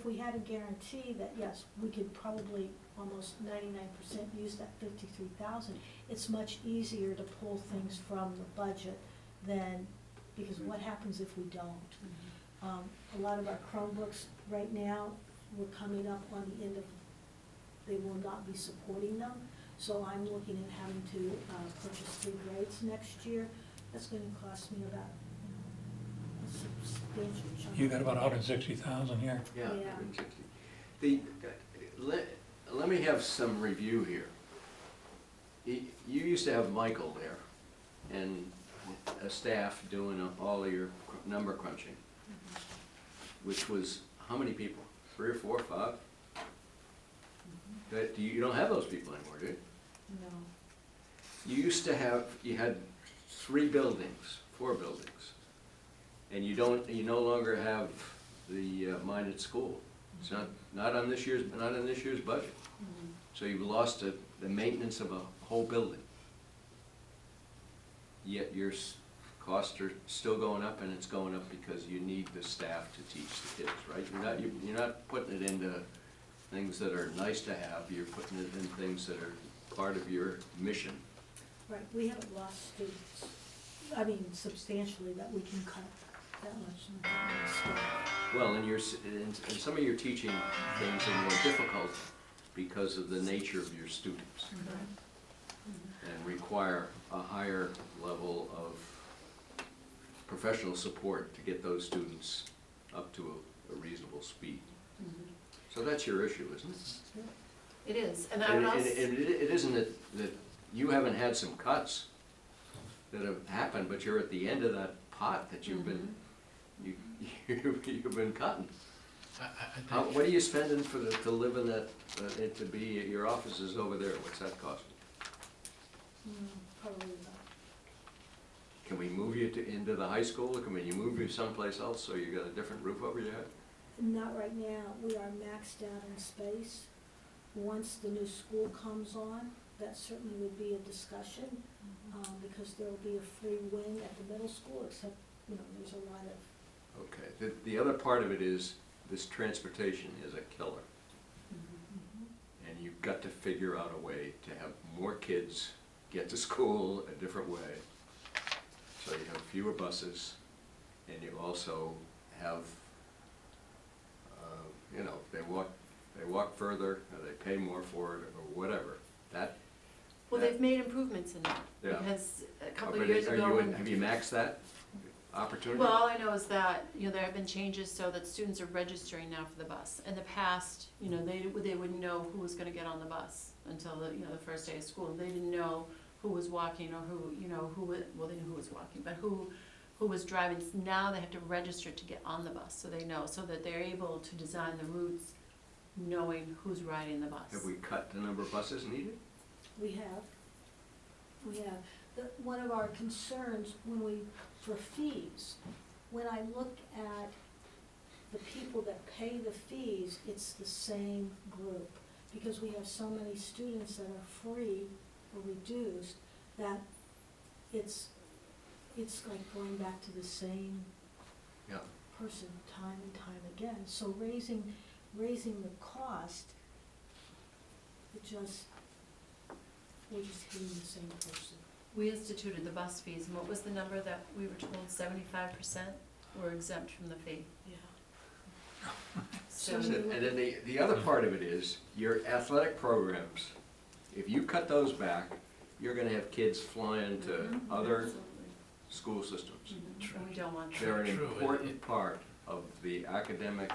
we had a guarantee that, yes, we could probably almost 99% use that 53,000, it's much easier to pull things from the budget than, because what happens if we don't? A lot of our Chromebooks right now, we're coming up on the end of, they will not be supporting them. So I'm looking at having to purchase 3 grades next year. That's gonna cost me about, a substantial chunk. You got about 160,000 here. Yeah, Yeah. 160. Let me have some review here. You used to have Michael there and a staff doing all of your number crunching, which was, how many people? 3 or 4 or 5? You don't have those people anymore, do you? No. You used to have, you had 3 buildings, 4 buildings, and you no longer have the mine at school. It's not in this year's budget. So you've lost the maintenance of a whole building. Yet your costs are still going up, and it's going up because you need the staff to teach the kids, right? You're not putting it into things that are nice to have, you're putting it in things that are part of your mission. Right, we haven't lost students, I mean substantially, that we can cut that much in the staff. Well, and some of your teaching things are more difficult because of the nature of your students, and require a higher level of professional support to get those students up to a reasonable speed. So that's your issue, isn't it? It is, and I would also. It isn't that you haven't had some cuts that have happened, but you're at the end of that pot that you've been, you've been cutting. I think, What are you spending to live in that, to be, your office is over there, what's that cost? Probably not. Can we move you into the high school, or can we move you someplace else so you got a different roof over your head? Not right now, we are maxed out in space. Once the new school comes on, that certainly would be a discussion, because there will be a free wing at the middle school, except, there's a lot of. Okay, the other part of it is, this transportation is a killer. And you've got to figure out a way to have more kids get to school a different way. So you have fewer buses, and you also have, they walk further, or they pay more for it, or whatever. Well, they've made improvements in that, Yeah. because a couple But of years ago. have you maxed that opportunity? Well, all I know is that, there have been changes so that students are registering now for the bus. In the past, they wouldn't know who was gonna get on the bus until the first day of school. They didn't know who was walking or well, they knew who was walking, but who was driving. Now they have to register to get on the bus, so they know, so that they're able to design the routes knowing who's riding the bus. Have we cut the number of buses needed? We have. One of our concerns for fees, when I look at the people that pay the fees, it's the same group. because we have so many students that are free or reduced, that it's like going back to the same Yeah. person time and time again. So raising the cost, we're just hitting the same person. We instituted the bus fees, and what was the number that we were told, 75% were exempt from the fee? Yeah. So, And then the other part of it is, your athletic programs, if you cut those back, you're gonna have kids flying to other absolutely. school systems. And we don't want that. They're an True. important part of the academic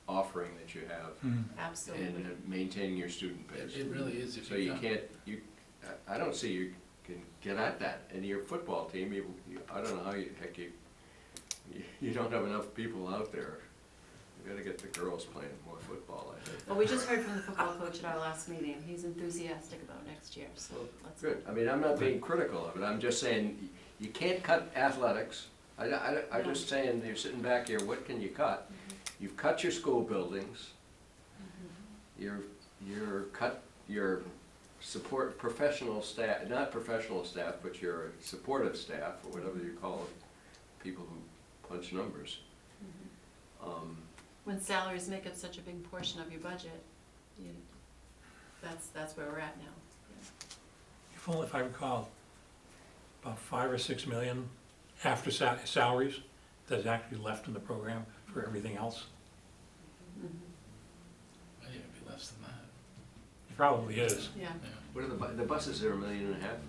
offering that you have Absolutely. and maintaining your student base. It really is if So you you come. can't, I don't see you can get at that. And your football team, I don't know how you don't have enough people out there. You gotta get the girls playing more football, I think. Well, we just heard from the football coach at our last meeting. He's enthusiastic about next year, so let's. Good, I mean, I'm not being critical of it, I'm just saying, you can't cut athletics. I'm just saying, you're sitting back here, what can you cut? You've cut your school buildings, you're cut your support professional staff, not professional staff, but your supportive staff, or whatever you call it, people who punch numbers. When salaries make up such a big portion of your budget, that's where we're at now. If only, if I recall, about 5 or 6 million after salaries that's actually left in the program for everything else. Might even be less than that. It probably is. Yeah. Yeah. What are the buses are $1.5 million? $1.8 million,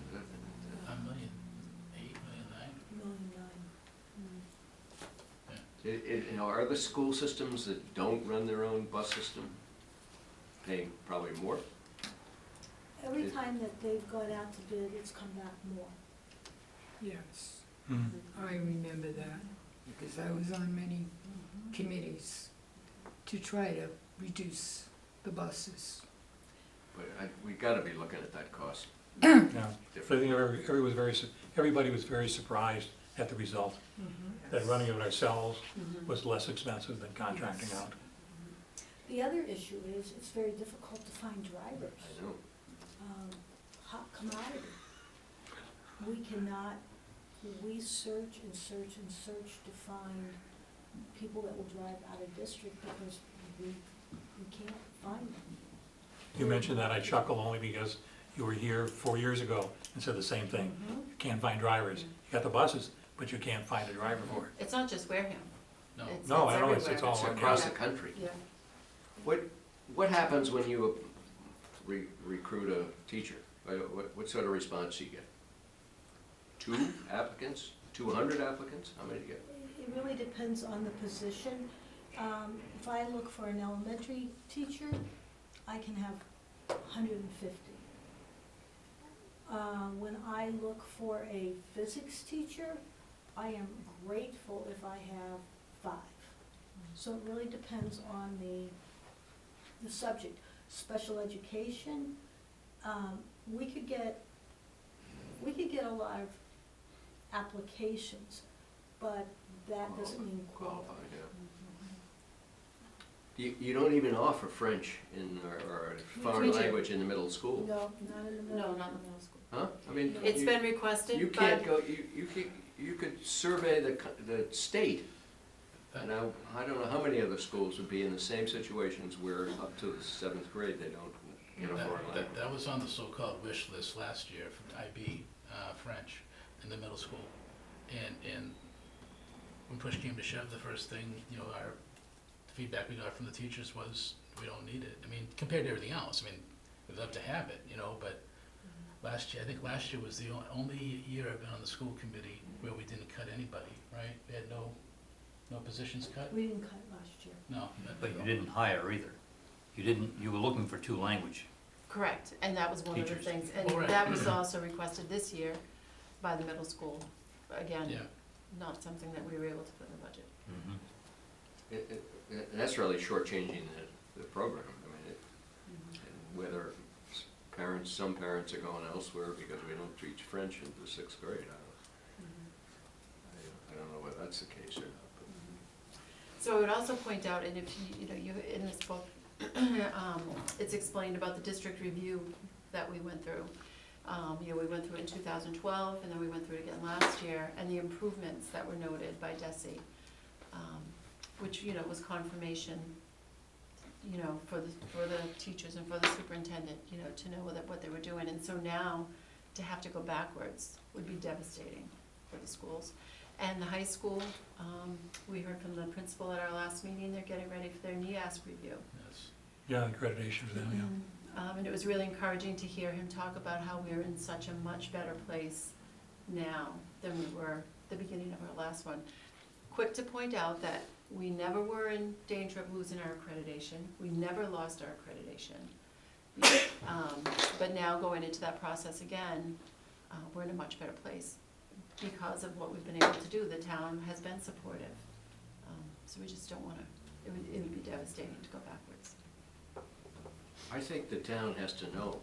$1.9 million. Are the school systems that don't run their own bus system paying probably more? Every time that they've gone out to bid, it's come back more. Yes, Hmm. I remember that, because I was on many committees to try to reduce the buses. But we gotta be looking at that cost. Yeah. I think everybody was very surprised at the result, that running it ourselves was less expensive than contracting Yes. out. The other issue is, it's very difficult to find drivers. I know. Hot commodity. We search and search and search to find people that will drive out of district because we can't find them. You mentioned that, I chuckle only because you were here 4 years ago and said the same thing. You can't find drivers. You got the buses, but you can't find a driver for it. It's not just Wareham. No. No, I know, it's everywhere. all It's over. across the country. Yeah. What happens when you recruit a teacher? What sort of response do you get? 2 applicants? 200 applicants? How many do you get? It really depends on the position. If I look for an elementary teacher, I can have 150. When I look for a physics teacher, I am grateful if I have 5. So it really depends on the subject. Special education, we could get a lot of applications, but that doesn't mean qualified. Qualified, yeah. You don't even offer French or We foreign do. language in the middle school? No, not in the middle. No, not in the middle school. Huh? I mean, It's you- been requested, You but can't go, you could survey the state, and I don't know how many other schools would be in the same situations where up to the 7th grade, they don't get a foreign language. That was on the so-called wish list last year from IB, French, in the middle school. And when push came to shove, the first thing, our feedback we got from the teachers was, we don't need it. I mean, compared to everything else, I mean, we'd love to have it, but I think last year was the only year I've been on the school committee where we didn't cut anybody, right? We had no positions cut? We didn't cut last year. No. But you didn't hire either. You were looking for 2 language. correct, and that was one of the Teachers. things. And Right. that was also requested this year by the middle school. Again, Yeah. not something that we were able to put in the budget. And that's really shortchanging the program. I mean, and whether some parents are going elsewhere because we don't teach French in the 6th grade. I don't know whether that's the case or not. So I would also point out, and if you in this book, it's explained about the district review that we went through. You know, we went through it in 2012, and then we went through it again last year, and the improvements that were noted by DESI, which, you know, was confirmation, you know, for the teachers and for the superintendent, you know, to know what they were doing. And so now, to have to go backwards would be devastating for the schools. And the high school, we heard from the principal at our last meeting, they're getting ready for their NEASC review. Yes. Yeah, accreditation for them, yeah. And it was really encouraging to hear him talk about how we're in such a much better place now than we were the beginning of our last one. Quick to point out that we never were in danger of losing our accreditation. We never lost our accreditation. But now going into that process again, we're in a much better place because of what we've been able to do. The town has been supportive. So we just don't want to, it would be devastating to go backwards. I think the town has to know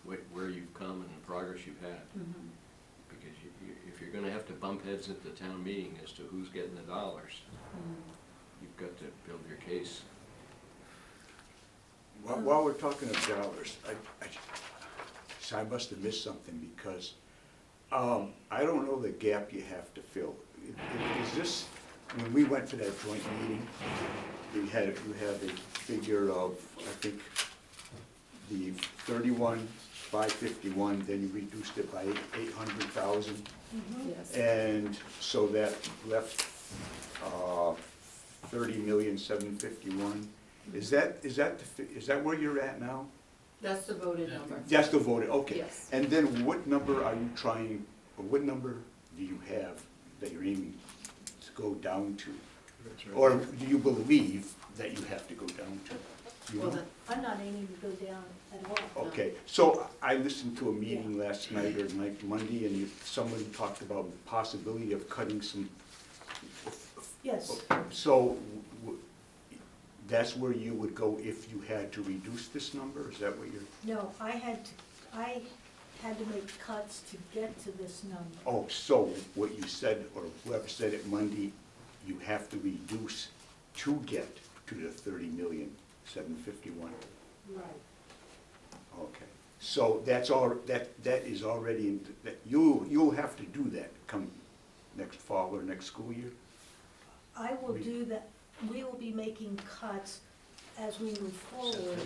where you've come and the progress you've had. Mm-hmm. Because if you're gonna have to bump heads at the town meeting as to who's getting the dollars, you've got to build your case. While we're talking of dollars, so I must have missed something because I don't know the gap you have to fill. Is this, when we went to that joint meeting, you had a figure of, I think, the 31,551, then you reduced it by 800,000. Yes. And so that left 30,751,000. Is that where you're at now? That's the voted Yeah. number. That's the voted, okay. Yes. And then what number are you trying, or what number do you have that you're aiming to go down to? Or do you believe that you have to go down to? You Well, know? I'm not aiming to go down at all. Okay, so I listened to a meeting last night or Monday, and someone talked about the possibility of cutting some. Yes, So that's where you would go if you had to reduce this number? Is that what you're? no, I had to make cuts to get to this number. Oh, so what you said, or whoever said it Monday, you have to reduce to get to the 30,751,000. Right. Okay, so that's all, that is already, that you'll have to do that come next fall or next school year? I will do that, we will be making cuts as we move forward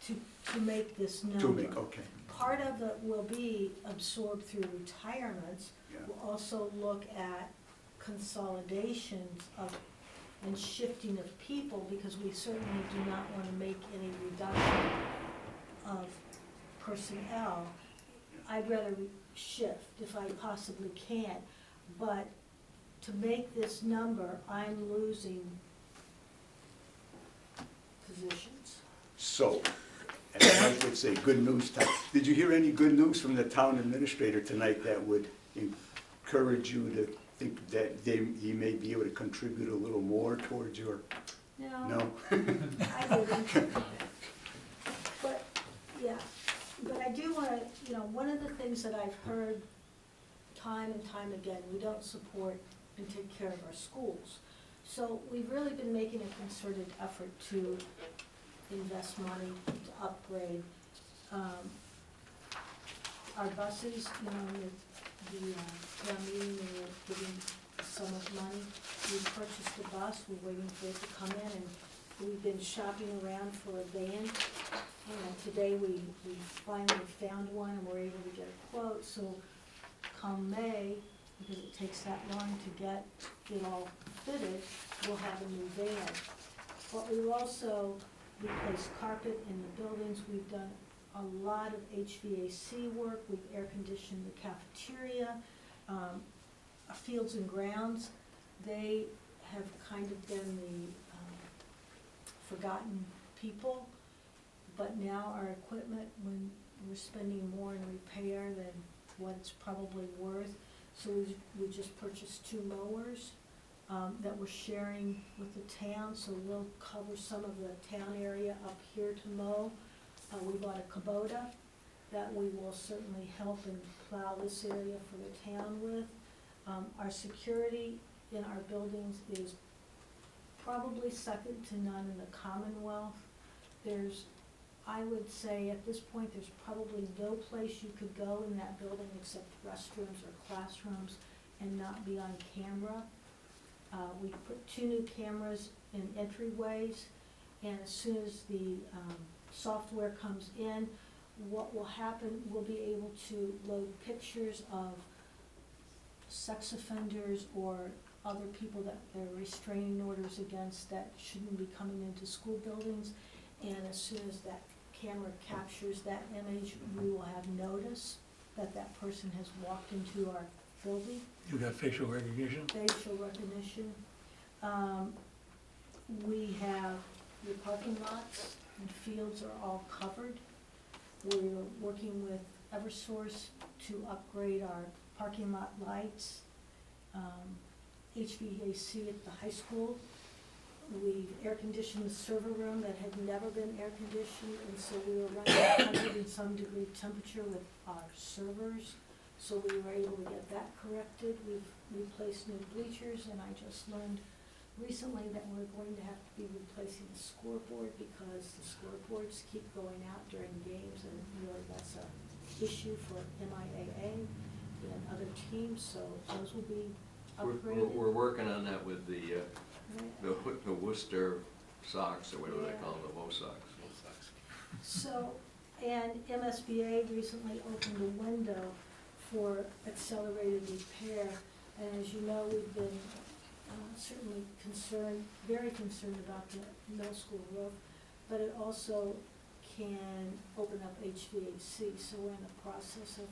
to make this number. To make, okay, Part of it will be absorbed through retirements. yeah. We'll also look at consolidations of, and shifting of people, because we certainly do not want to make any reduction of personnel. I'd rather shift if I possibly can, but to make this number, I'm losing positions. So, and I would say good news time. Did you hear any good news from the town administrator tonight that would encourage you to think that he may be able to contribute a little more towards your, no? I didn't. But, yeah, but I do want to, you know, one of the things that I've heard time and time again, we don't support and take care of our schools. So we've really been making a concerted effort to invest money, to upgrade our buses. You know, the town meeting, they were giving a sum of money. We purchased a bus, we're waiting for it to come in, and we've been shopping around for a van. And today we finally found one, and we're able to get a quote. So come May, because it takes that long to get it all fitted, we'll have a new van. But we've also replaced carpet in the buildings. We've done a lot of HVAC work. We've air conditioned the cafeteria. Fields and grounds, they have kind of been the forgotten people. But now our equipment, when we're spending more in repair than what it's probably worth, so we just purchased 2 mowers that we're sharing with the town, so we'll cover some of the town area up here to mow. We bought a Kubota that we will certainly help and plow this area for the town with. Our security in our buildings is probably second to none in the Commonwealth. There's, I would say at this point, there's probably no place you could go in that building except restrooms or classrooms and not be on camera. We put 2 new cameras in entryways, and as soon as the software comes in, what will happen, we'll be able to load pictures of sex offenders or other people that there are restraining orders against that shouldn't be coming into school buildings. And as soon as that camera captures that image, we will have notice that that person has walked into our building. You got facial recognition? Facial recognition. We have the parking lots and fields are all covered. We're working with Eversource to upgrade our parking lot lights, HVAC at the high school. We've air-conditioned the server room that had never been air-conditioned, and so we were running 100 and some degree temperature with our servers. So we were able to get that corrected. We've replaced new bleachers, and I just learned recently that we're going to have to be replacing the scoreboard because the scoreboards keep going out during games, and really that's an issue for MIAA and other teams, so those will be upgraded. We're working on that with the Worcester Sox, or whatever they call them, the Wo Sox. So, and MSBA recently opened a window for accelerated repair, and as you know, we've been certainly concerned, very concerned about the middle school roof, but it also can open up HVAC, so we're in the process of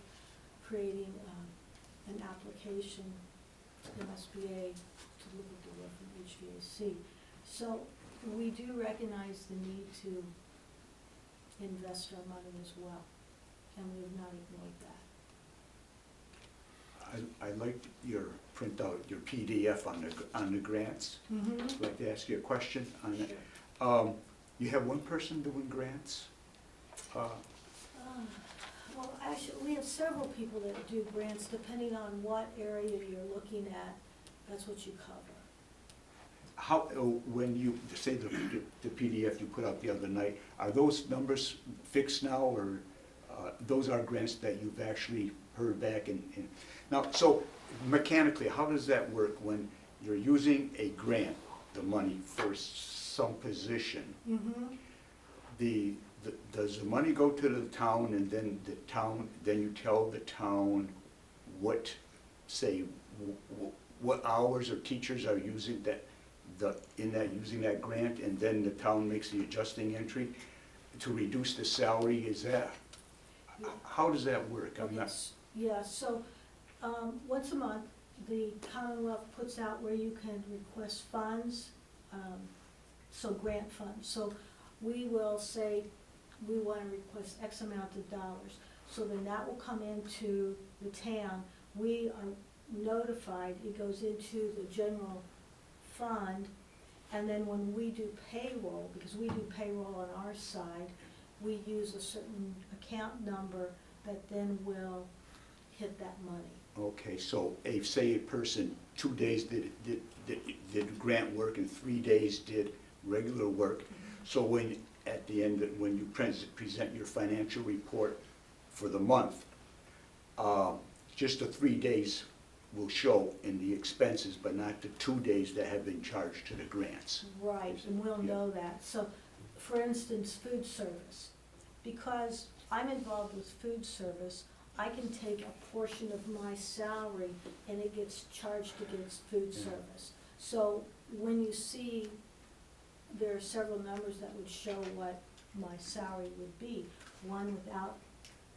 creating an application to MSBA to look at the roof and HVAC. So we do recognize the need to invest our money as well, and we have not ignored that. I liked your printout, your PDF on the grants. I'd like to ask you a question on it. Sure. You have one person doing grants? Well, actually, we have several people that do grants, depending on what area you're looking at, that's what you cover. How, when you, say the PDF you put out the other night, are those numbers fixed now, or those are grants that you've actually heard back and now, so mechanically, how does that work when you're using a grant, the money for some position? Does the money go to the town, and then then you tell the town what, say, what hours or teachers are using using that grant, and then the town makes the adjusting entry to reduce the salary? Is that, how does that work? I'm not. Yeah, so once a month, the Commonwealth puts out where you can request funds, so grant funds. So we will say we want to request X amount of dollars. So then that will come into the town. We are notified, it goes into the general fund, and then when we do payroll, because we do payroll on our side, we use a certain account number that then will hit that money. Okay, so say a person 2 days did grant work and 3 days did regular work. So when, at the end, when you present your financial report for the month, just the 3 days will show in the expenses, but not the 2 days that have been charged to the grants. Right, and we'll know that. So, for instance, food service. Because I'm involved with food service, I can take a portion of my salary and it gets charged against food service. So when you see, there are several numbers that would show what my salary would be. One without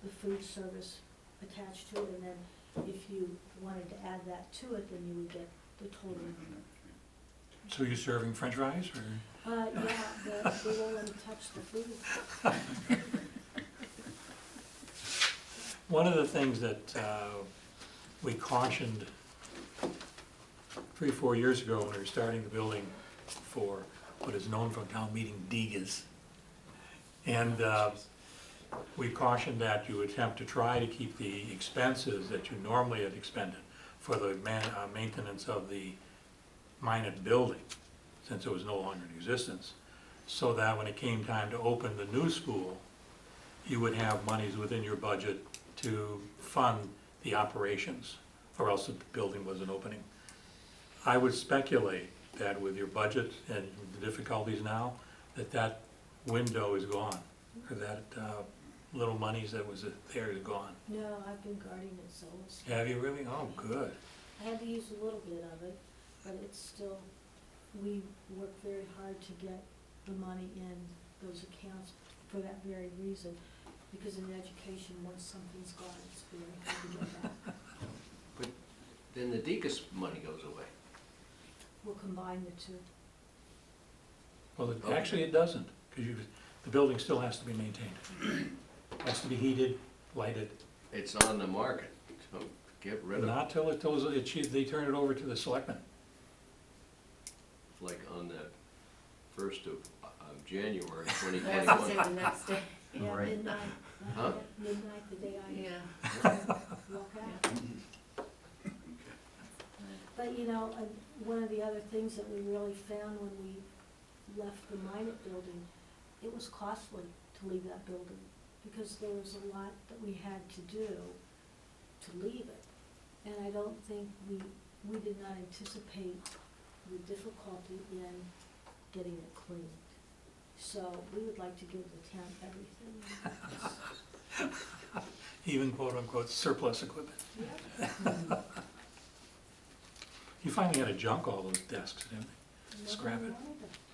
the food service attached to it, and then if you wanted to add that to it, then you would get the total. So you're serving french fries, or? Yeah, they won't let me touch the food. One of the things that we cautioned 3 or 4 years ago when we were starting the building for what is known from town meeting Degas, and we cautioned that you attempt to try to keep the expenses that you normally had expended for the maintenance of the Minot building since it was no longer in existence, so that when it came time to open the new school, you would have monies within your budget to fund the operations, or else the building wasn't opening. I would speculate that with your budget and the difficulties now, that window is gone, or that little monies that was there is gone. No, I've been guarding it, so it's, Have you really? Oh, good. I had to use a little bit of it, but it's still, we work very hard to get the money in those accounts for that very reason. Because in education, once something's gone, it's very hard to get back. But then the DECAS money goes away. We'll combine the two. Well, actually, it doesn't, because the building still has to be maintained. Has to be heated, lighted, It's on the market, so get rid of it. not till they turn it over to the selectmen. Like on the 1st of January I was 2021. gonna say the next day, Yeah, Right. midnight, Huh? midnight, the day I yeah. walk out. But, you know, one of the other things that we really found when we left the Minot building, it was costly to leave that building, because there was a lot that we had to do to leave it. And I don't think we did not anticipate the difficulty in getting it cleaned. So we would like to give the town everything. Even quote-unquote surplus equipment. Yep. You finally had to junk all those desks, didn't you? Scrap it.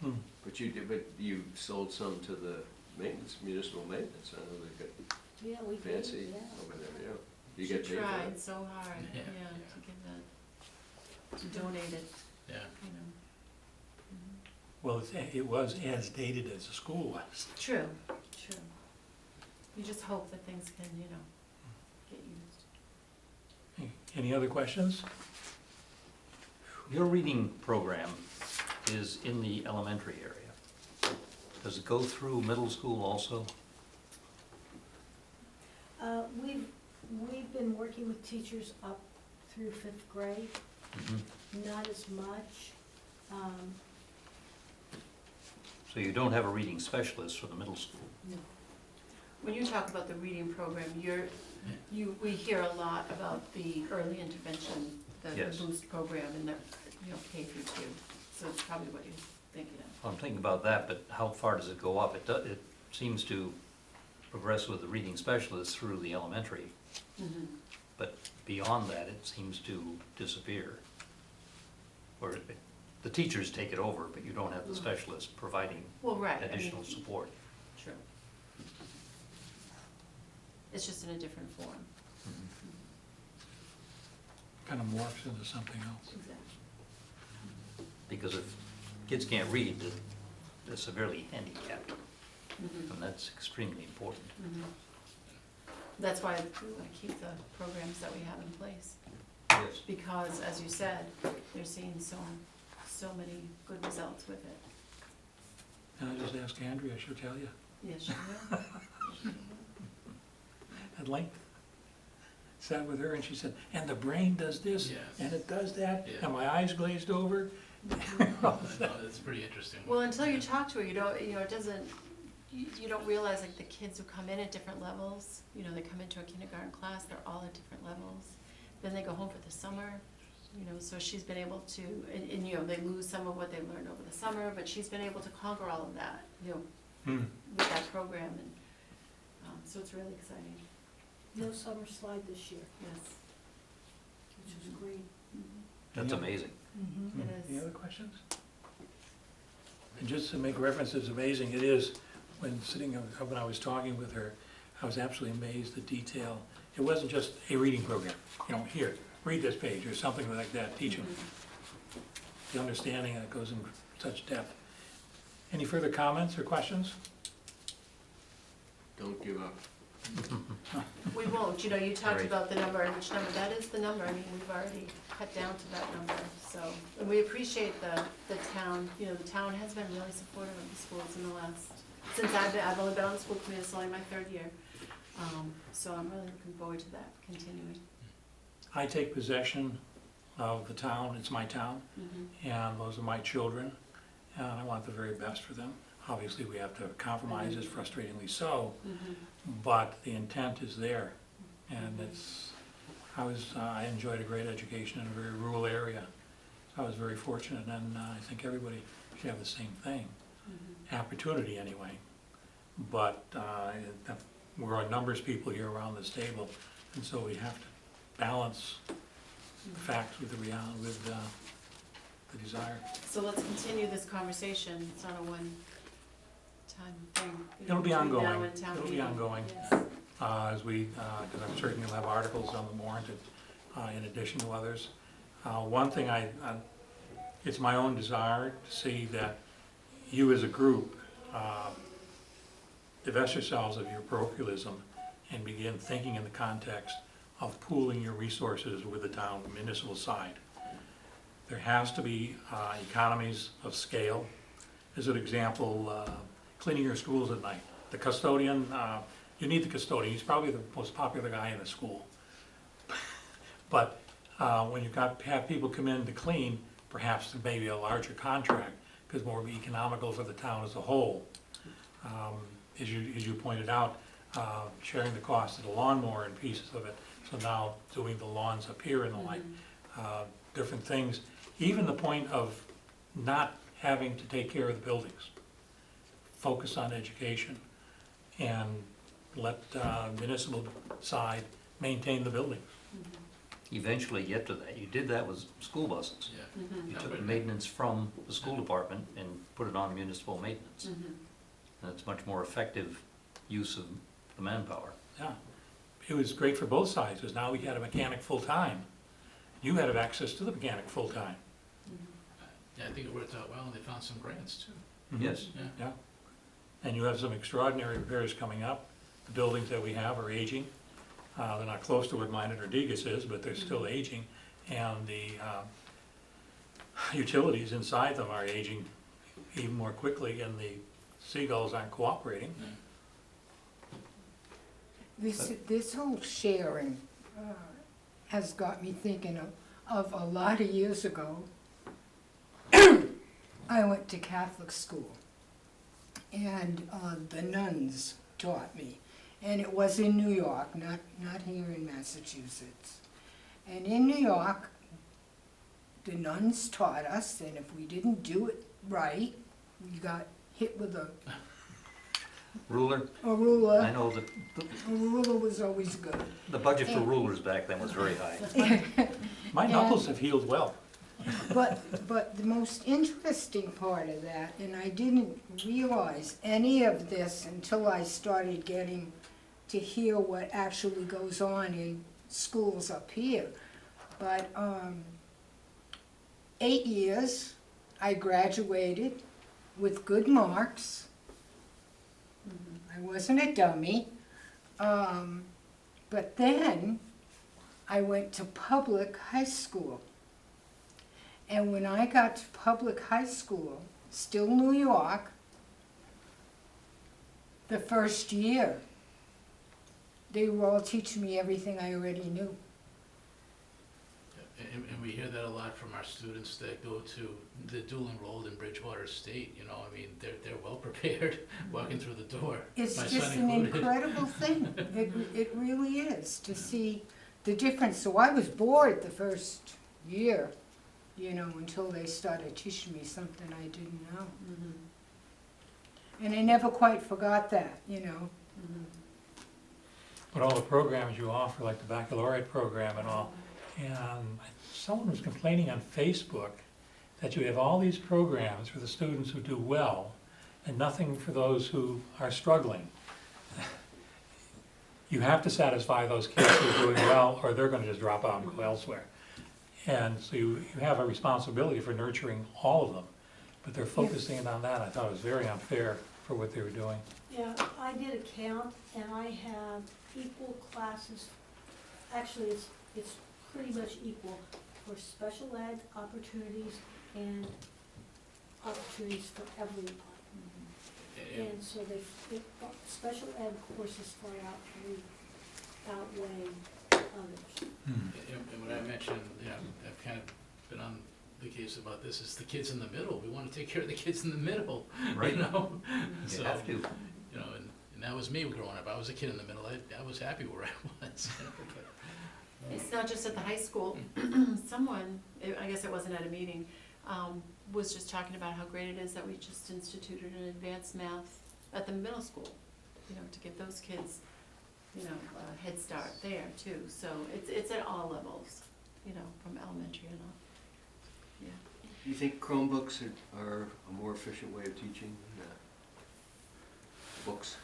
Hmm. But you sold some to the maintenance, municipal maintenance. I know they Yeah, we got did, fancy yeah. over there, yeah. You She get paid for tried it. so hard, Yeah. yeah, to give that, to donate it, Yeah. you know. Well, it was as dated as the school was. True, true. You just hope that things can, you know, get used. Any other questions? Your reading program is in the elementary area. Does it go through middle school also? We've been working with teachers up through 5th grade, Mhm. not as much. So you don't have a reading specialist for the middle school? No. When you talk about the reading program, we hear a lot about the early intervention, the Yes. boost program and the, you know, K through 2. So it's probably what you're thinking of. I'm thinking about that, but how far does it go up? It seems to progress with the reading specialist through the elementary, but beyond that, it seems to disappear. Or the teachers take it over, but you don't have the specialist providing Well, right, I mean, additional support. true. It's just in a different form. Kind of morphs into something else. Exactly. Because if kids can't read, they're severely handicapped, Mhm. and that's extremely important. Mhm. That's why we want to keep the programs that we have in place. Yes. Because, as you said, they're seeing so many good results with it. And I just asked Andrea, she'll tell you. Yes, you will. At length. Sat with her and she said, and the brain does this, Yes. and it does that, Yeah. and my eyes glazed over. No, it's pretty interesting. Well, until you talk to her, you don't, you know, it doesn't, you don't realize like the kids who come in at different levels, you know, they come into a kindergarten class, they're all at different levels. Then they go home for the summer, you know, so she's been able to, and you know, they lose some of what they learned over the summer, but she's been able to conquer all of that, you know, Hmm. with that program, and, so it's really exciting, No summer slide this year, yes. which was great. That's Yeah. amazing. Mm-hmm. It Any is. other questions? And just to make reference, it's amazing, it is, when when I was talking with her, I was absolutely amazed at detail. It wasn't just a reading program, you know, here, read this page, or something like that, teach them. The understanding that goes in such depth. Any further comments or questions? Don't give up. We won't, you know, you talked Right. about the number, and which number, that is the number, I mean, we've already cut down to that number, so. And we appreciate the town, you know, the town has been really supportive of the schools in the last, since I've only been on the school committee, it's only my 3rd year. So I'm really looking forward to that continuing. I take possession of the town, it's my town, and those are my children. and I want the very best for them. Obviously, we have to compromise, as frustratingly so, but the intent is there. And I enjoyed a great education in a very rural area. I was very fortunate, and I think everybody should have the same thing. Opportunity, anyway. But we're a numbers people here around this table, and so we have to balance the facts with the reality, with the desire. So let's continue this conversation, it's not a one-time thing. It'll be Between now ongoing. and town It'll be meeting. ongoing. Yes. Because I'm certain you'll have articles on the warrant in addition to others. One thing it's my own desire to see that you as a group divest yourselves of your parochialism and begin thinking in the context of pooling your resources with the town municipal side. There has to be economies of scale. As an example, cleaning your schools at night. The custodian, you need the custodian, he's probably the most popular guy in the school. But when have people come in to clean, perhaps there may be a larger contract, because more economical for the town as a whole. As you pointed out, sharing the cost of the lawnmower and pieces of it, so now doing the lawns up here and the like, different things. Even the point of not having to take care of the buildings. Focus on education and let municipal side maintain the buildings. Eventually get to that. You did that with school buses. Yeah. You No, took but- the maintenance from the school department and put it on municipal maintenance. And it's much more effective use of the manpower. Yeah, it was great for both sides, because now we had a mechanic full-time. You had access to the mechanic full-time. Yeah, I think it worked out well, and they found some grants too. Yes. Yeah. Yeah, and you have some extraordinary repairs coming up. The buildings that we have are aging. They're not close to what mine at Rodriguez is, but they're still aging. And the utilities inside them are aging even more quickly, and the seagulls aren't cooperating. This whole sharing has got me thinking of a lot of years ago. I went to Catholic school, and the nuns taught me. And it was in New York, not here in Massachusetts. And in New York, the nuns taught us, and if we didn't do it right, we got hit with a Ruler, ruler. I know that A ruler was always good. the budget for rulers back then was very high. My knuckles have healed well. But the most interesting part of that, and I didn't realize any of this until I started getting to hear what actually goes on in schools up here. But 8 years, I graduated with good marks. I wasn't a dummy. But then I went to public high school. And when I got to public high school, still New York, the first year, they were all teaching me everything I already knew. And we hear that a lot from our students that go to, the dual enrolled in Bridgewater State, you know, I mean, they're well prepared walking through the door. It's My just son an included. incredible thing. It really is, to see the difference. So I was bored the first year, you know, until they started teaching me something I didn't know. And I never quite forgot that, you know. But all the programs you offer, like the baccalaureate program and all, and someone was complaining on Facebook that you have all these programs for the students who do well and nothing for those who are struggling. You have to satisfy those kids who are doing well, or they're gonna just drop out and go elsewhere. And so you have a responsibility for nurturing all of them, but they're focusing on that. I thought it was very unfair for what they were doing. Yeah, I did a count, and I have equal classes, actually, it's pretty much equal for special ed opportunities and opportunities for everyone. And so special ed courses far outweigh others. And what I mentioned, you know, I've kind of been on the case about this is the kids in the middle. We wanna take care of the kids in the middle, Right. you know? You So, have to. you know, and that was me growing up. I was a kid in the middle. I was happy where I was. You know, but, It's not just at the high school. Someone, I guess it wasn't at a meeting, was just talking about how great it is that we just instituted an advanced math at the middle school, you know, to give those kids, you know, a head start there too. So it's at all levels, you know, from elementary and up. Yeah. Do you think Chromebooks are a more efficient way of teaching than books?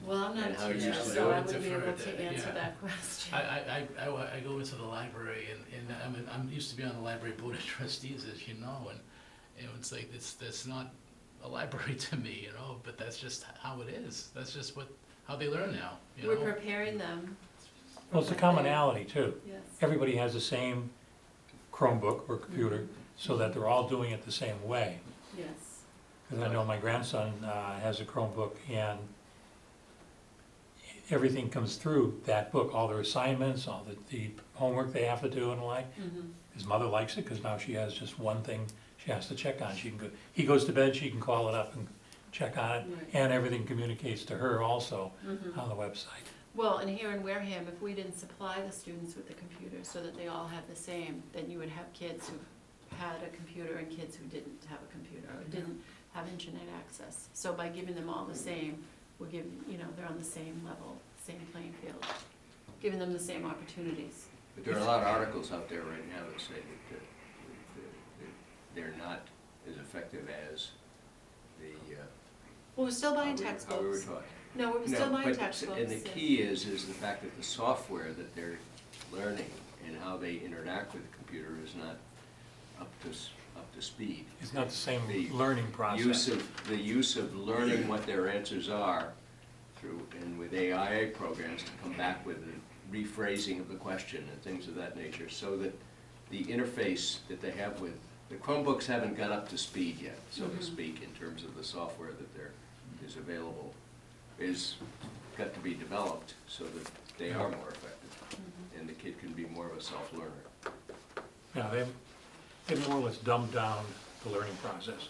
Well, I'm not And how a you teacher, use it. so I I would wouldn't be defer able to to that, answer yeah. that question. I go into the library and I'm used to be on the library board of trustees, as you know, and it's like, that's not a library to me, you know, but that's just how it is. That's just how they learn now, you We're know? preparing them. Well, it's a commonality too. Yes. Everybody has the same Chromebook or computer, so that they're all doing it the same way. Yes. Because I know my grandson has a Chromebook, and everything comes through that book, all their assignments, all the homework they have to do and the like. Mhm. His mother likes it because now she has just one thing she has to check on. She can go, he goes to bed, she can call it up and check on it, Right. and everything communicates to her also Mhm. on the website. Well, and here in Wareham, if we didn't supply the students with the computer so that they all had the same, then you would have kids who had a computer and kids who didn't have a computer or didn't have internet access. So by giving them all the same, we're giving, you know, they're on the same level, same playing field, giving them the same opportunities. But there are a lot of articles out there right now that say that they're not as effective as the, Well, we're still buying how we were textbooks. taught. No, we're still buying textbooks. And the key is the fact that the software that they're learning and how they interact with the computer is not up to speed. It's not the same The learning process. The use of learning what their answers are through, and with AIA programs to come back with a rephrasing of the question and things of that nature, so that the interface that they have with, the Chromebooks haven't got up to speed yet, so to speak, in terms of the software that is available, is got to be developed so that they are more effective, and the kid can be more of a self-learner. Yeah, they more or less dumbed down the learning process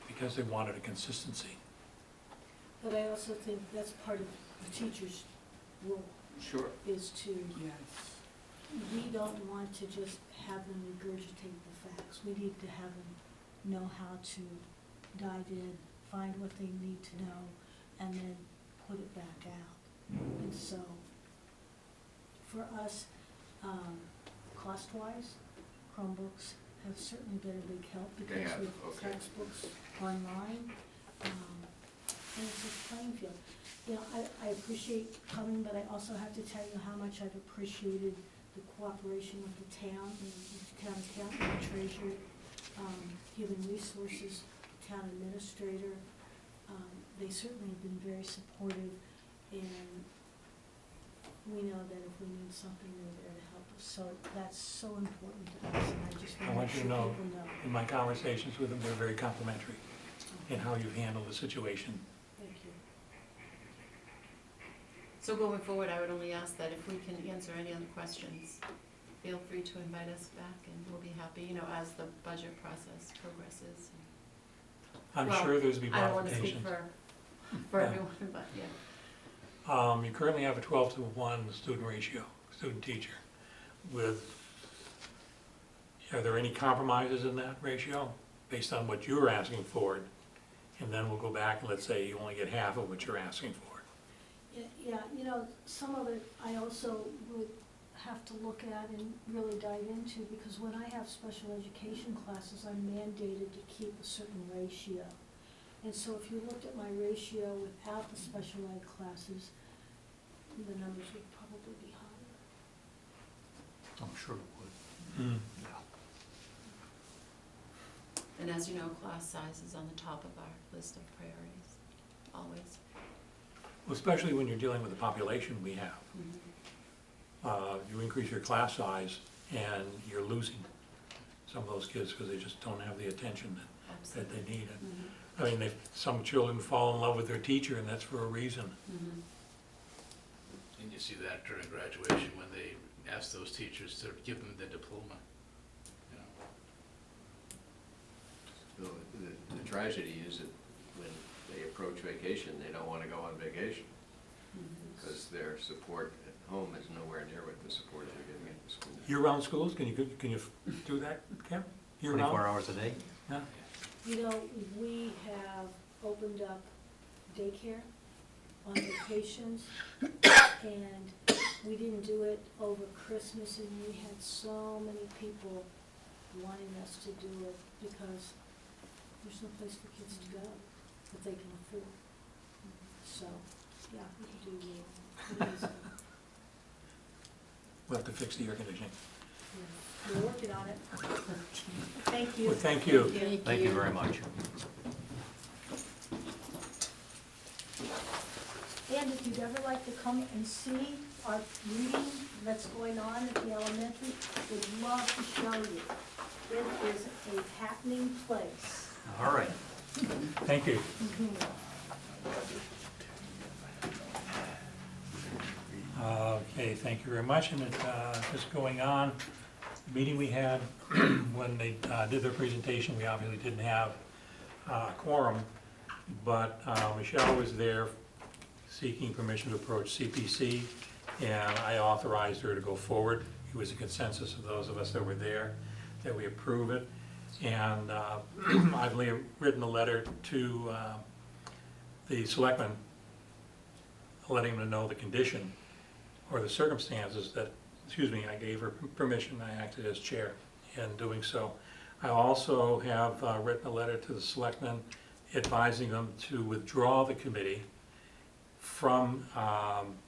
because they wanted a consistency. But I also think that's part of the teacher's role, Sure. is to, Yes. we don't want to just have them regurgitate the facts. We need to have them know how to dive in, find what they need to know, and then put it back out. And so, for us, cost-wise, Chromebooks have certainly been a big help They because have, with okay. textbooks online, and it's a playing field. You know, I appreciate coming, but I also have to tell you how much I've appreciated the cooperation of the town, the town accountant, the treasurer, human resources, town administrator. They certainly have been very supportive, and we know that if we need something, they're there to help us. So that's so important to us, and I just I want to make want you sure to know, people know. in my conversations with them, they're very complimentary in how you handle the situation. Thank you. So going forward, I would only ask that if we can answer any other questions, feel free to invite us back, and we'll be happy, you know, as the budget process progresses. I'm Well, sure there's be I don't wanna speak modifications. for Yeah. everyone, but yeah. You currently have a 12-to-1 student ratio, student-teacher. Are there any compromises in that ratio based on what you're asking for? And then we'll go back and let's say you only get half of what you're asking for. Yeah, you know, some of it I also would have to look at and really dive into, because when I have special education classes, I'm mandated to keep a certain ratio. And so if you looked at my ratio without the special ed classes, the numbers would probably be higher. I'm sure it would. And as you know, class size is on the top of our list of priorities, always. Well, especially when you're dealing with the population we have. You increase your class size and you're losing some of those kids because they just don't have the attention that Absolutely. they need. Mhm. I mean, some children fall in love with their teacher, and that's for a reason. Mhm. And you see that during graduation when they ask those teachers to give them the diploma, you know. The tragedy is that when they approach vacation, they don't want to go on vacation because their support at home is nowhere near what the support they're getting at the school. Year-round schools, can you do that, Kim? Year-round? 24 hours a day? Yeah. You know, we have opened up daycare on vacations, and we didn't do it over Christmas, and we had so many people wanting us to do it because there's no place for kids to go that they can afford. So, yeah, we can do it. We'll have to fix the air conditioning. We're working on it. Thank you. Well, thank you. Thank you very much. And if you'd ever like to come and see our reading that's going on at the elementary, we'd love to show you. It is a happening place. All right. Thank you. Okay, thank you very much, and just going on, the meeting we had, when they did their presentation, we obviously didn't have a quorum, but Michelle was there seeking permission to approach CPC, and I authorized her to go forward. It was a consensus of those of us that were there, that we approve it, and I've written a letter to the selectmen, letting them know the condition or the circumstances that, I gave her permission, I acted as chair in doing so. I also have written a letter to the selectmen advising them to withdraw the committee from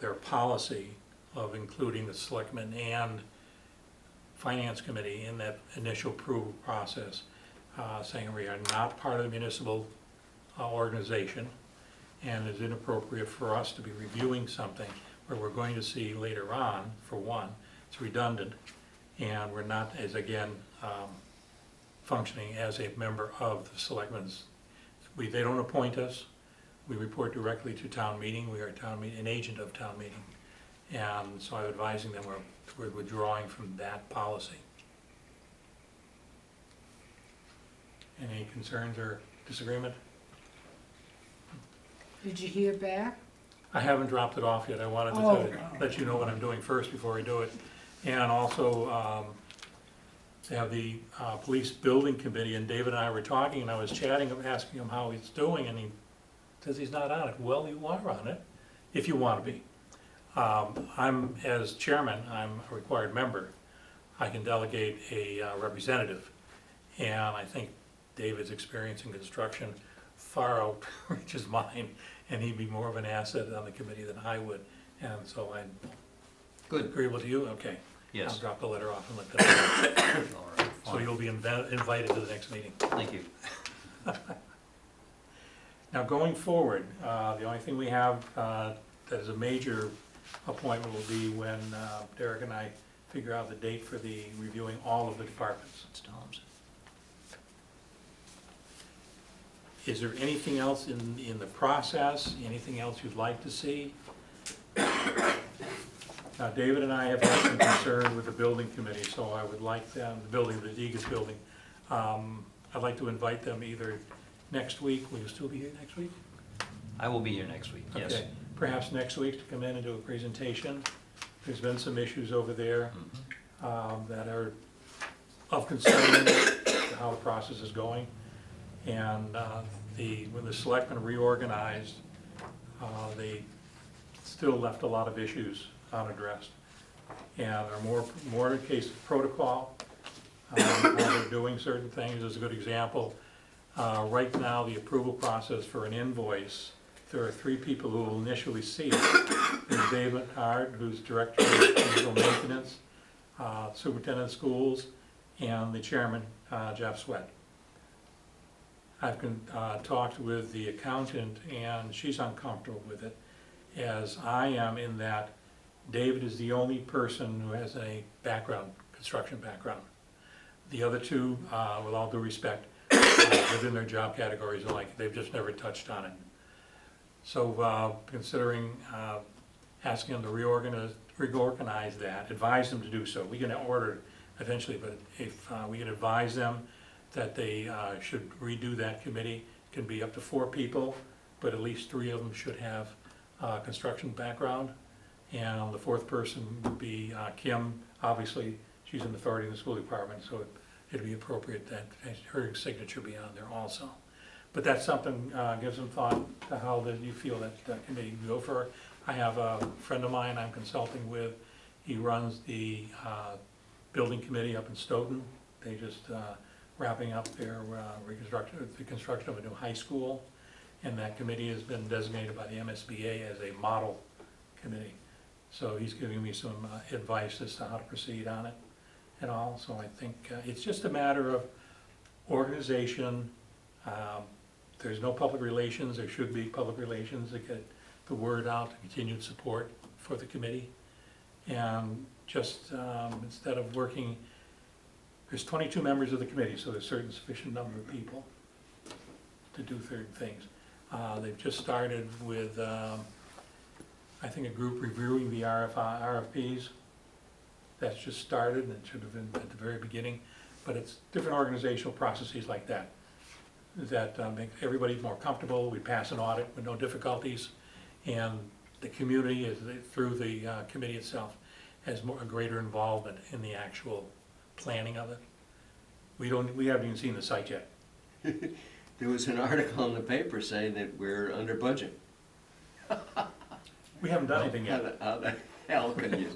their policy of including the selectmen and finance committee in that initial approval process, saying we are not part of the municipal organization, and it's inappropriate for us to be reviewing something where we're going to see later on, for one, it's redundant, and we're not, as again, functioning as a member of the selectmen's. They don't appoint us, we report directly to town meeting, we are an agent of town meeting. And so I'm advising them we're withdrawing from that policy. Any concerns or disagreement? Did you hear back? I haven't dropped it off yet. I wanted to let you know what I'm doing first before I do it. And also, they have the police building committee, and David and I were talking, and I was chatting, asking him how he's doing, and he says he's not on it. Well, you are on it, if you want to be. I'm, as chairman, I'm a required member. I can delegate a representative, and I think David's experience in construction far outreaches mine, and he'd be more of an asset on the committee than I would, and so I'm Good. agreeable to you, okay. Yes. I'll drop the letter off and let them know. All right. So Fine. you'll be invited to the next meeting. Thank you. Now, going forward, the only thing we have that is a major appointment will be when Derek and I figure out the date for the reviewing all of the departments. It's Tom's. Is there anything else in the process, anything else you'd like to see? Now, David and I have had some concern with the building committee, so I would like them, the Deegas building, I'd like to invite them either next week. Will you still be here next week? I will be here next week, yes. Okay, perhaps next week to come in and do a presentation. There's been some issues over there that are of concern to how the process is going. And when the selectmen reorganized, they still left a lot of issues unaddressed. And there are more in case of protocol, how they're doing certain things. As a good example, right now, the approval process for an invoice, there are 3 people who will initially see it. There's David Hart, who's Director of Digital Maintenance, Superintendent of Schools, and the Chairman, Jeff Sweat. I've talked with the accountant, and she's uncomfortable with it, as I am, in that David is the only person who has a construction background. The other 2, with all due respect, within their job categories, they've just never touched on it. So considering asking them to reorganize that, advise them to do so. We can order it eventually, but if we can advise them that they should redo that committee. Can be up to 4 people, but at least 3 of them should have construction background. And the 4th person would be Kim. Obviously, she's an authority in the school department, so it'd be appropriate that her signature be on there also. But that's something, give some thought to how that you feel that committee can go for. I have a friend of mine I'm consulting with. He runs the building committee up in Stoughton. They just wrapping up their the construction of a new high school. And that committee has been designated by the MSBA as a model committee. So he's giving me some advice as to how to proceed on it and all. So I think it's just a matter of organization. There's no public relations. There should be public relations to get the word out, continued support for the committee. And just instead of working, there's 22 members of the committee, so there's a certain sufficient number of people to do certain things. They've just started with, I think, a group reviewing the RFPs. That's just started, and it should have been at the very beginning. But it's different organizational processes like that make everybody more comfortable. We pass an audit with no difficulties, and the community, through the committee itself, has a greater involvement in the actual planning of it. We haven't even seen the site yet. There was an article in the paper saying that we're under budget. We haven't done anything yet. How the hell can you?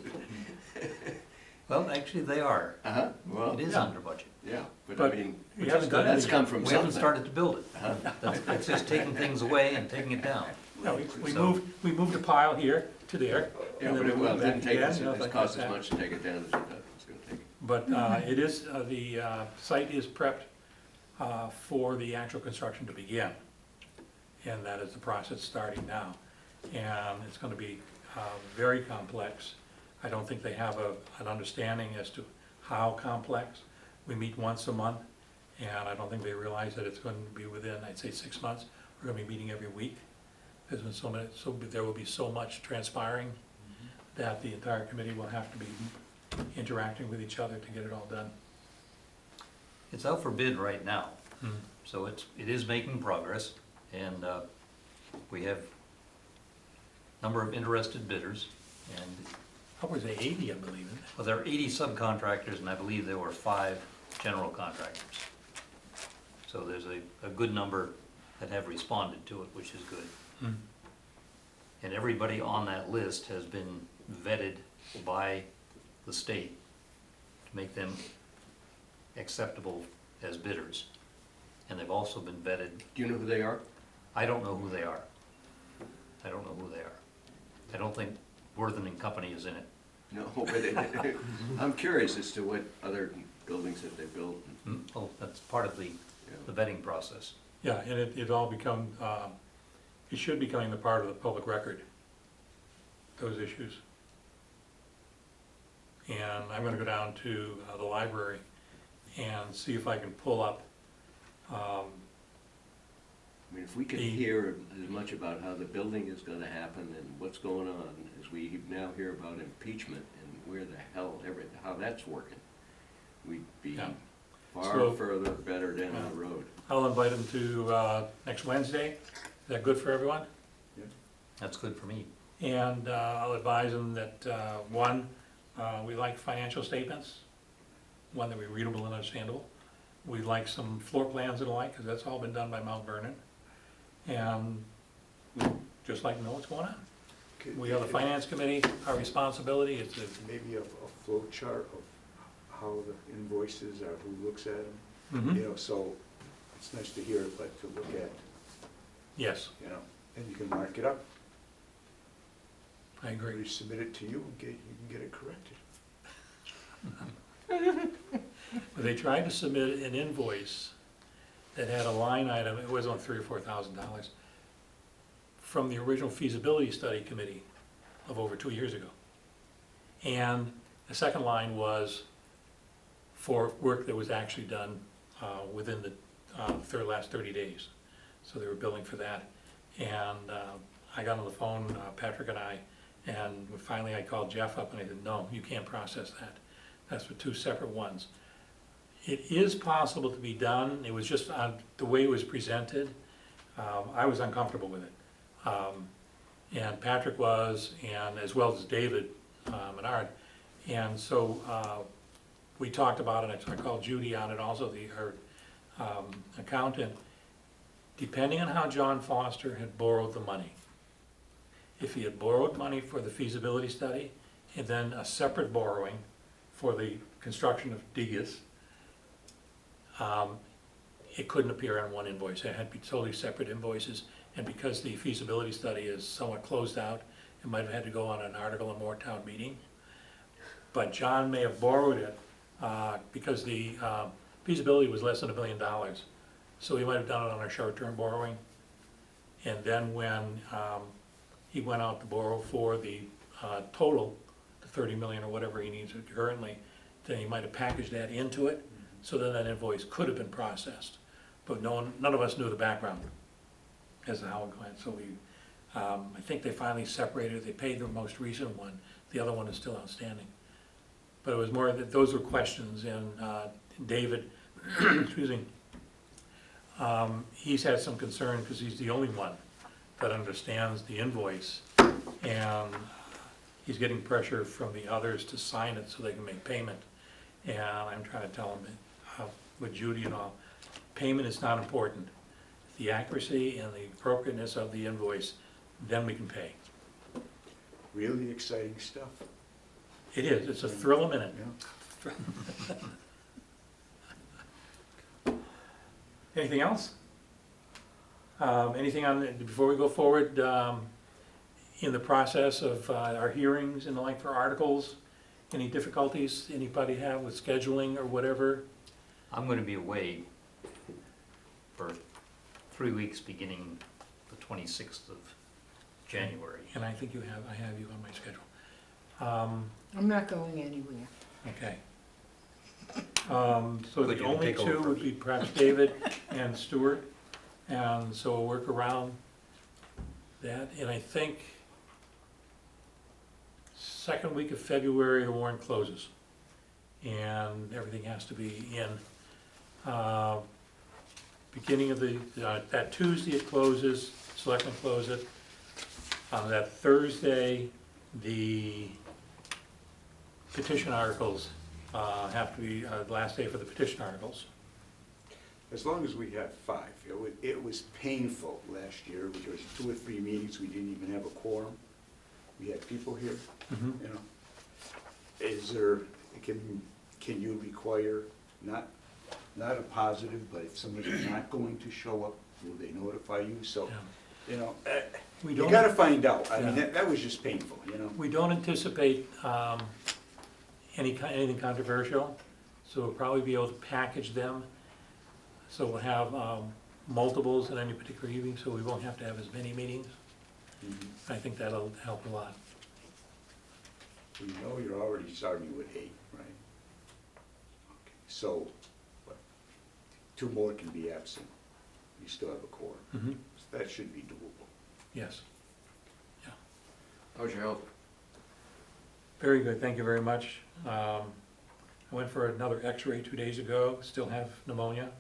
Well, actually, they are. Well, It is yeah. under budget. yeah, but I But mean, we haven't done that's anything. come from We haven't something. started to build it. That's just taking things away and taking it down. No, we So- moved a pile here to there. Yeah, and then but we it moved didn't back take again, us, you know, it like cost that. as much to take it down as it was gonna take. But it is, the site is prepped for the actual construction to begin. And that is the process starting now. And it's gonna be very complex. I don't think they have an understanding as to how complex. We meet once a month, and I don't think they realize that it's going to be within, I'd say, 6 months. We're gonna be meeting every week. There's been there will be so much transpiring that the entire committee will have to be interacting with each other to get it all done. It's out for bid right now, so it is making progress, and we have a number of interested bidders, and What was it, 80, I believe, isn't it? well, there are 80 subcontractors, and I believe there were 5 general contractors. So there's a good number that have responded to it, which is good. And everybody on that list has been vetted by the state to make them acceptable as bidders. And they've also been vetted. Do you know who they are? I don't know who they are. I don't know who they are. I don't think Worthen and Company is in it. No, but I'm curious as to what other buildings that they built. Oh, that's part of the vetting process. Yeah, and it all become, it should be becoming the part of the public record, those issues. And I'm gonna go down to the library and see if I can pull up, I mean, if we could The- hear as much about how the building is gonna happen and what's going on, as we now hear about impeachment and where the hell, how that's working, we'd be Yeah. far So- further, better down Yeah. the road. I'll invite them to next Wednesday. Is that good for everyone? That's good for me. And I'll advise them that, one, we like financial statements, one that we readable and understandable. We like some floor plans and the like, because that's all been done by Mount Vernon. And we just like to know what's going on. We are the finance committee, our responsibility is to, Maybe a flow chart of how the invoices are, who looks at them, Mhm. you know, so it's nice to hear, but to look at, yes, you know, and you can mark it up. I agree. We submit it to you and you can get it corrected. But they tried to submit an invoice that had a line item, it was on $3,000 or $4,000, from the original feasibility study committee of over 2 years ago. And the second line was for work that was actually done within the last 30 days. So they were billing for that. And I got on the phone, Patrick and I, and finally I called Jeff up and I said, no, you can't process that. That's for 2 separate ones. It is possible to be done, it was just on, the way it was presented, I was uncomfortable with it. And Patrick was, and as well as David Menard. And so we talked about it, I called Judy on it, also her accountant. Depending on how John Foster had borrowed the money. If he had borrowed money for the feasibility study, and then a separate borrowing for the construction of Digas, it couldn't appear on one invoice, it had to be totally separate invoices, and because the feasibility study is somewhat closed out, it might have had to go on an article in more town meeting. But John may have borrowed it, because the feasibility was less than $1 million, so he might have done it on a short-term borrowing. And then when he went out to borrow for the total, the 30 million or whatever he needs currently, then he might have packaged that into it, so then that invoice could have been processed. But none of us knew the background as to how it went, so we, I think they finally separated, they paid the most recent one, the other one is still outstanding. But it was more that those were questions, and David, excuse me, he's had some concern because he's the only one that understands the invoice, and he's getting pressure from the others to sign it so they can make payment. And I'm trying to tell him, with Judy and all, payment is not important. The accuracy and the appropriateness of the invoice, then we can pay. Really exciting stuff. It is, it's a thrill a minute. Yeah. Anything else? Anything on, before we go forward, in the process of our hearings and the like for articles, any difficulties anybody have with scheduling or whatever? I'm gonna be away for 3 weeks beginning the 26th of January. And I think I have you on my schedule. I'm not going anywhere. Okay. So Good, the you can only take over two would first. be perhaps David and Stuart, and so we'll work around that. And I think second week of February, the warrant closes, and everything has to be in. Beginning of that Tuesday it closes, selectmen close it. That Thursday, the petition articles have to be the last day for the petition articles. As long as we have 5. It was painful last year, because 2 or 3 meetings, we didn't even have a quorum. We had people here, Mhm. you know. Is there, can you require, not a positive, but if somebody's not going to show up, will they notify you? So, Yeah. you know, We you don't- gotta find out. I mean, Yeah. that was just painful, you know. We don't anticipate anything controversial, so we'll probably be able to package them. So we'll have multiples in any particular evening, so we won't have to have as many meetings. I think that'll help a lot. We know you're already starting with 8, right? Okay. So, what, 2 more can be absent. You still have a quorum. Mhm. So that should be doable. Yes. How's your health? Very good, thank you very much. I went for another x-ray 2 days ago, still have pneumonia.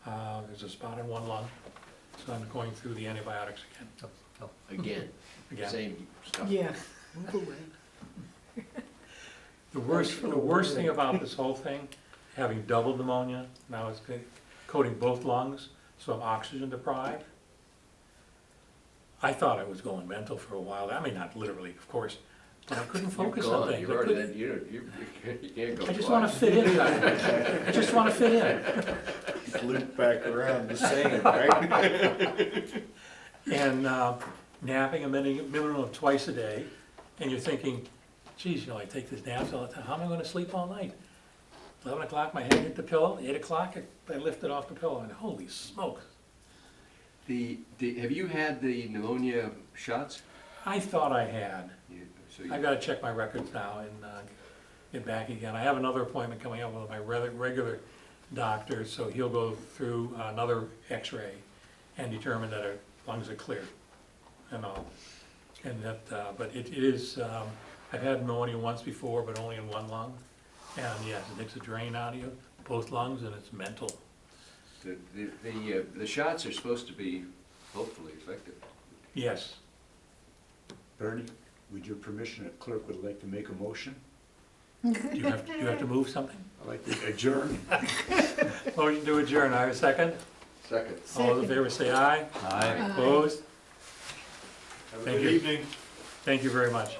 There's a spot in one lung, so I'm going through the antibiotics Again, again. same stuff. Yeah, move away. The worst thing about this whole thing, having double pneumonia, now it's coating both lungs, so I'm oxygen deprived. I thought I was going mental for a while, I mean, not literally, of course, but I couldn't focus on things. You've I already, couldn't- you can't go I just twice. wanna fit in, I just wanna fit in. Loop back around the same, right? And napping a minimum of twice a day, and you're thinking, geez, you know, I take these naps all the time, how am I gonna sleep all night? 11 o'clock, my head hit the pillow, 8 o'clock, I lift it off the pillow, and holy smoke. Have you had the pneumonia shots? I thought I had. So I've gotta check my records now and get back again. I have another appointment coming up with my regular doctor, so he'll go through another x-ray and determine that our lungs are clear and all. And that, but it is, I've had pneumonia once before, but only in one lung. And yes, it takes a drain out of you, both lungs and it's mental. The shots are supposed to be hopefully effective. Yes. Bernie, with your permission, the clerk would like to make a motion. Do you have to move something? I'd like to adjourn. Motion to adjourn, I have a second. Second. All those in favor say aye. Aye. Opposed? Have a Thank good you. evening. Thank you very much.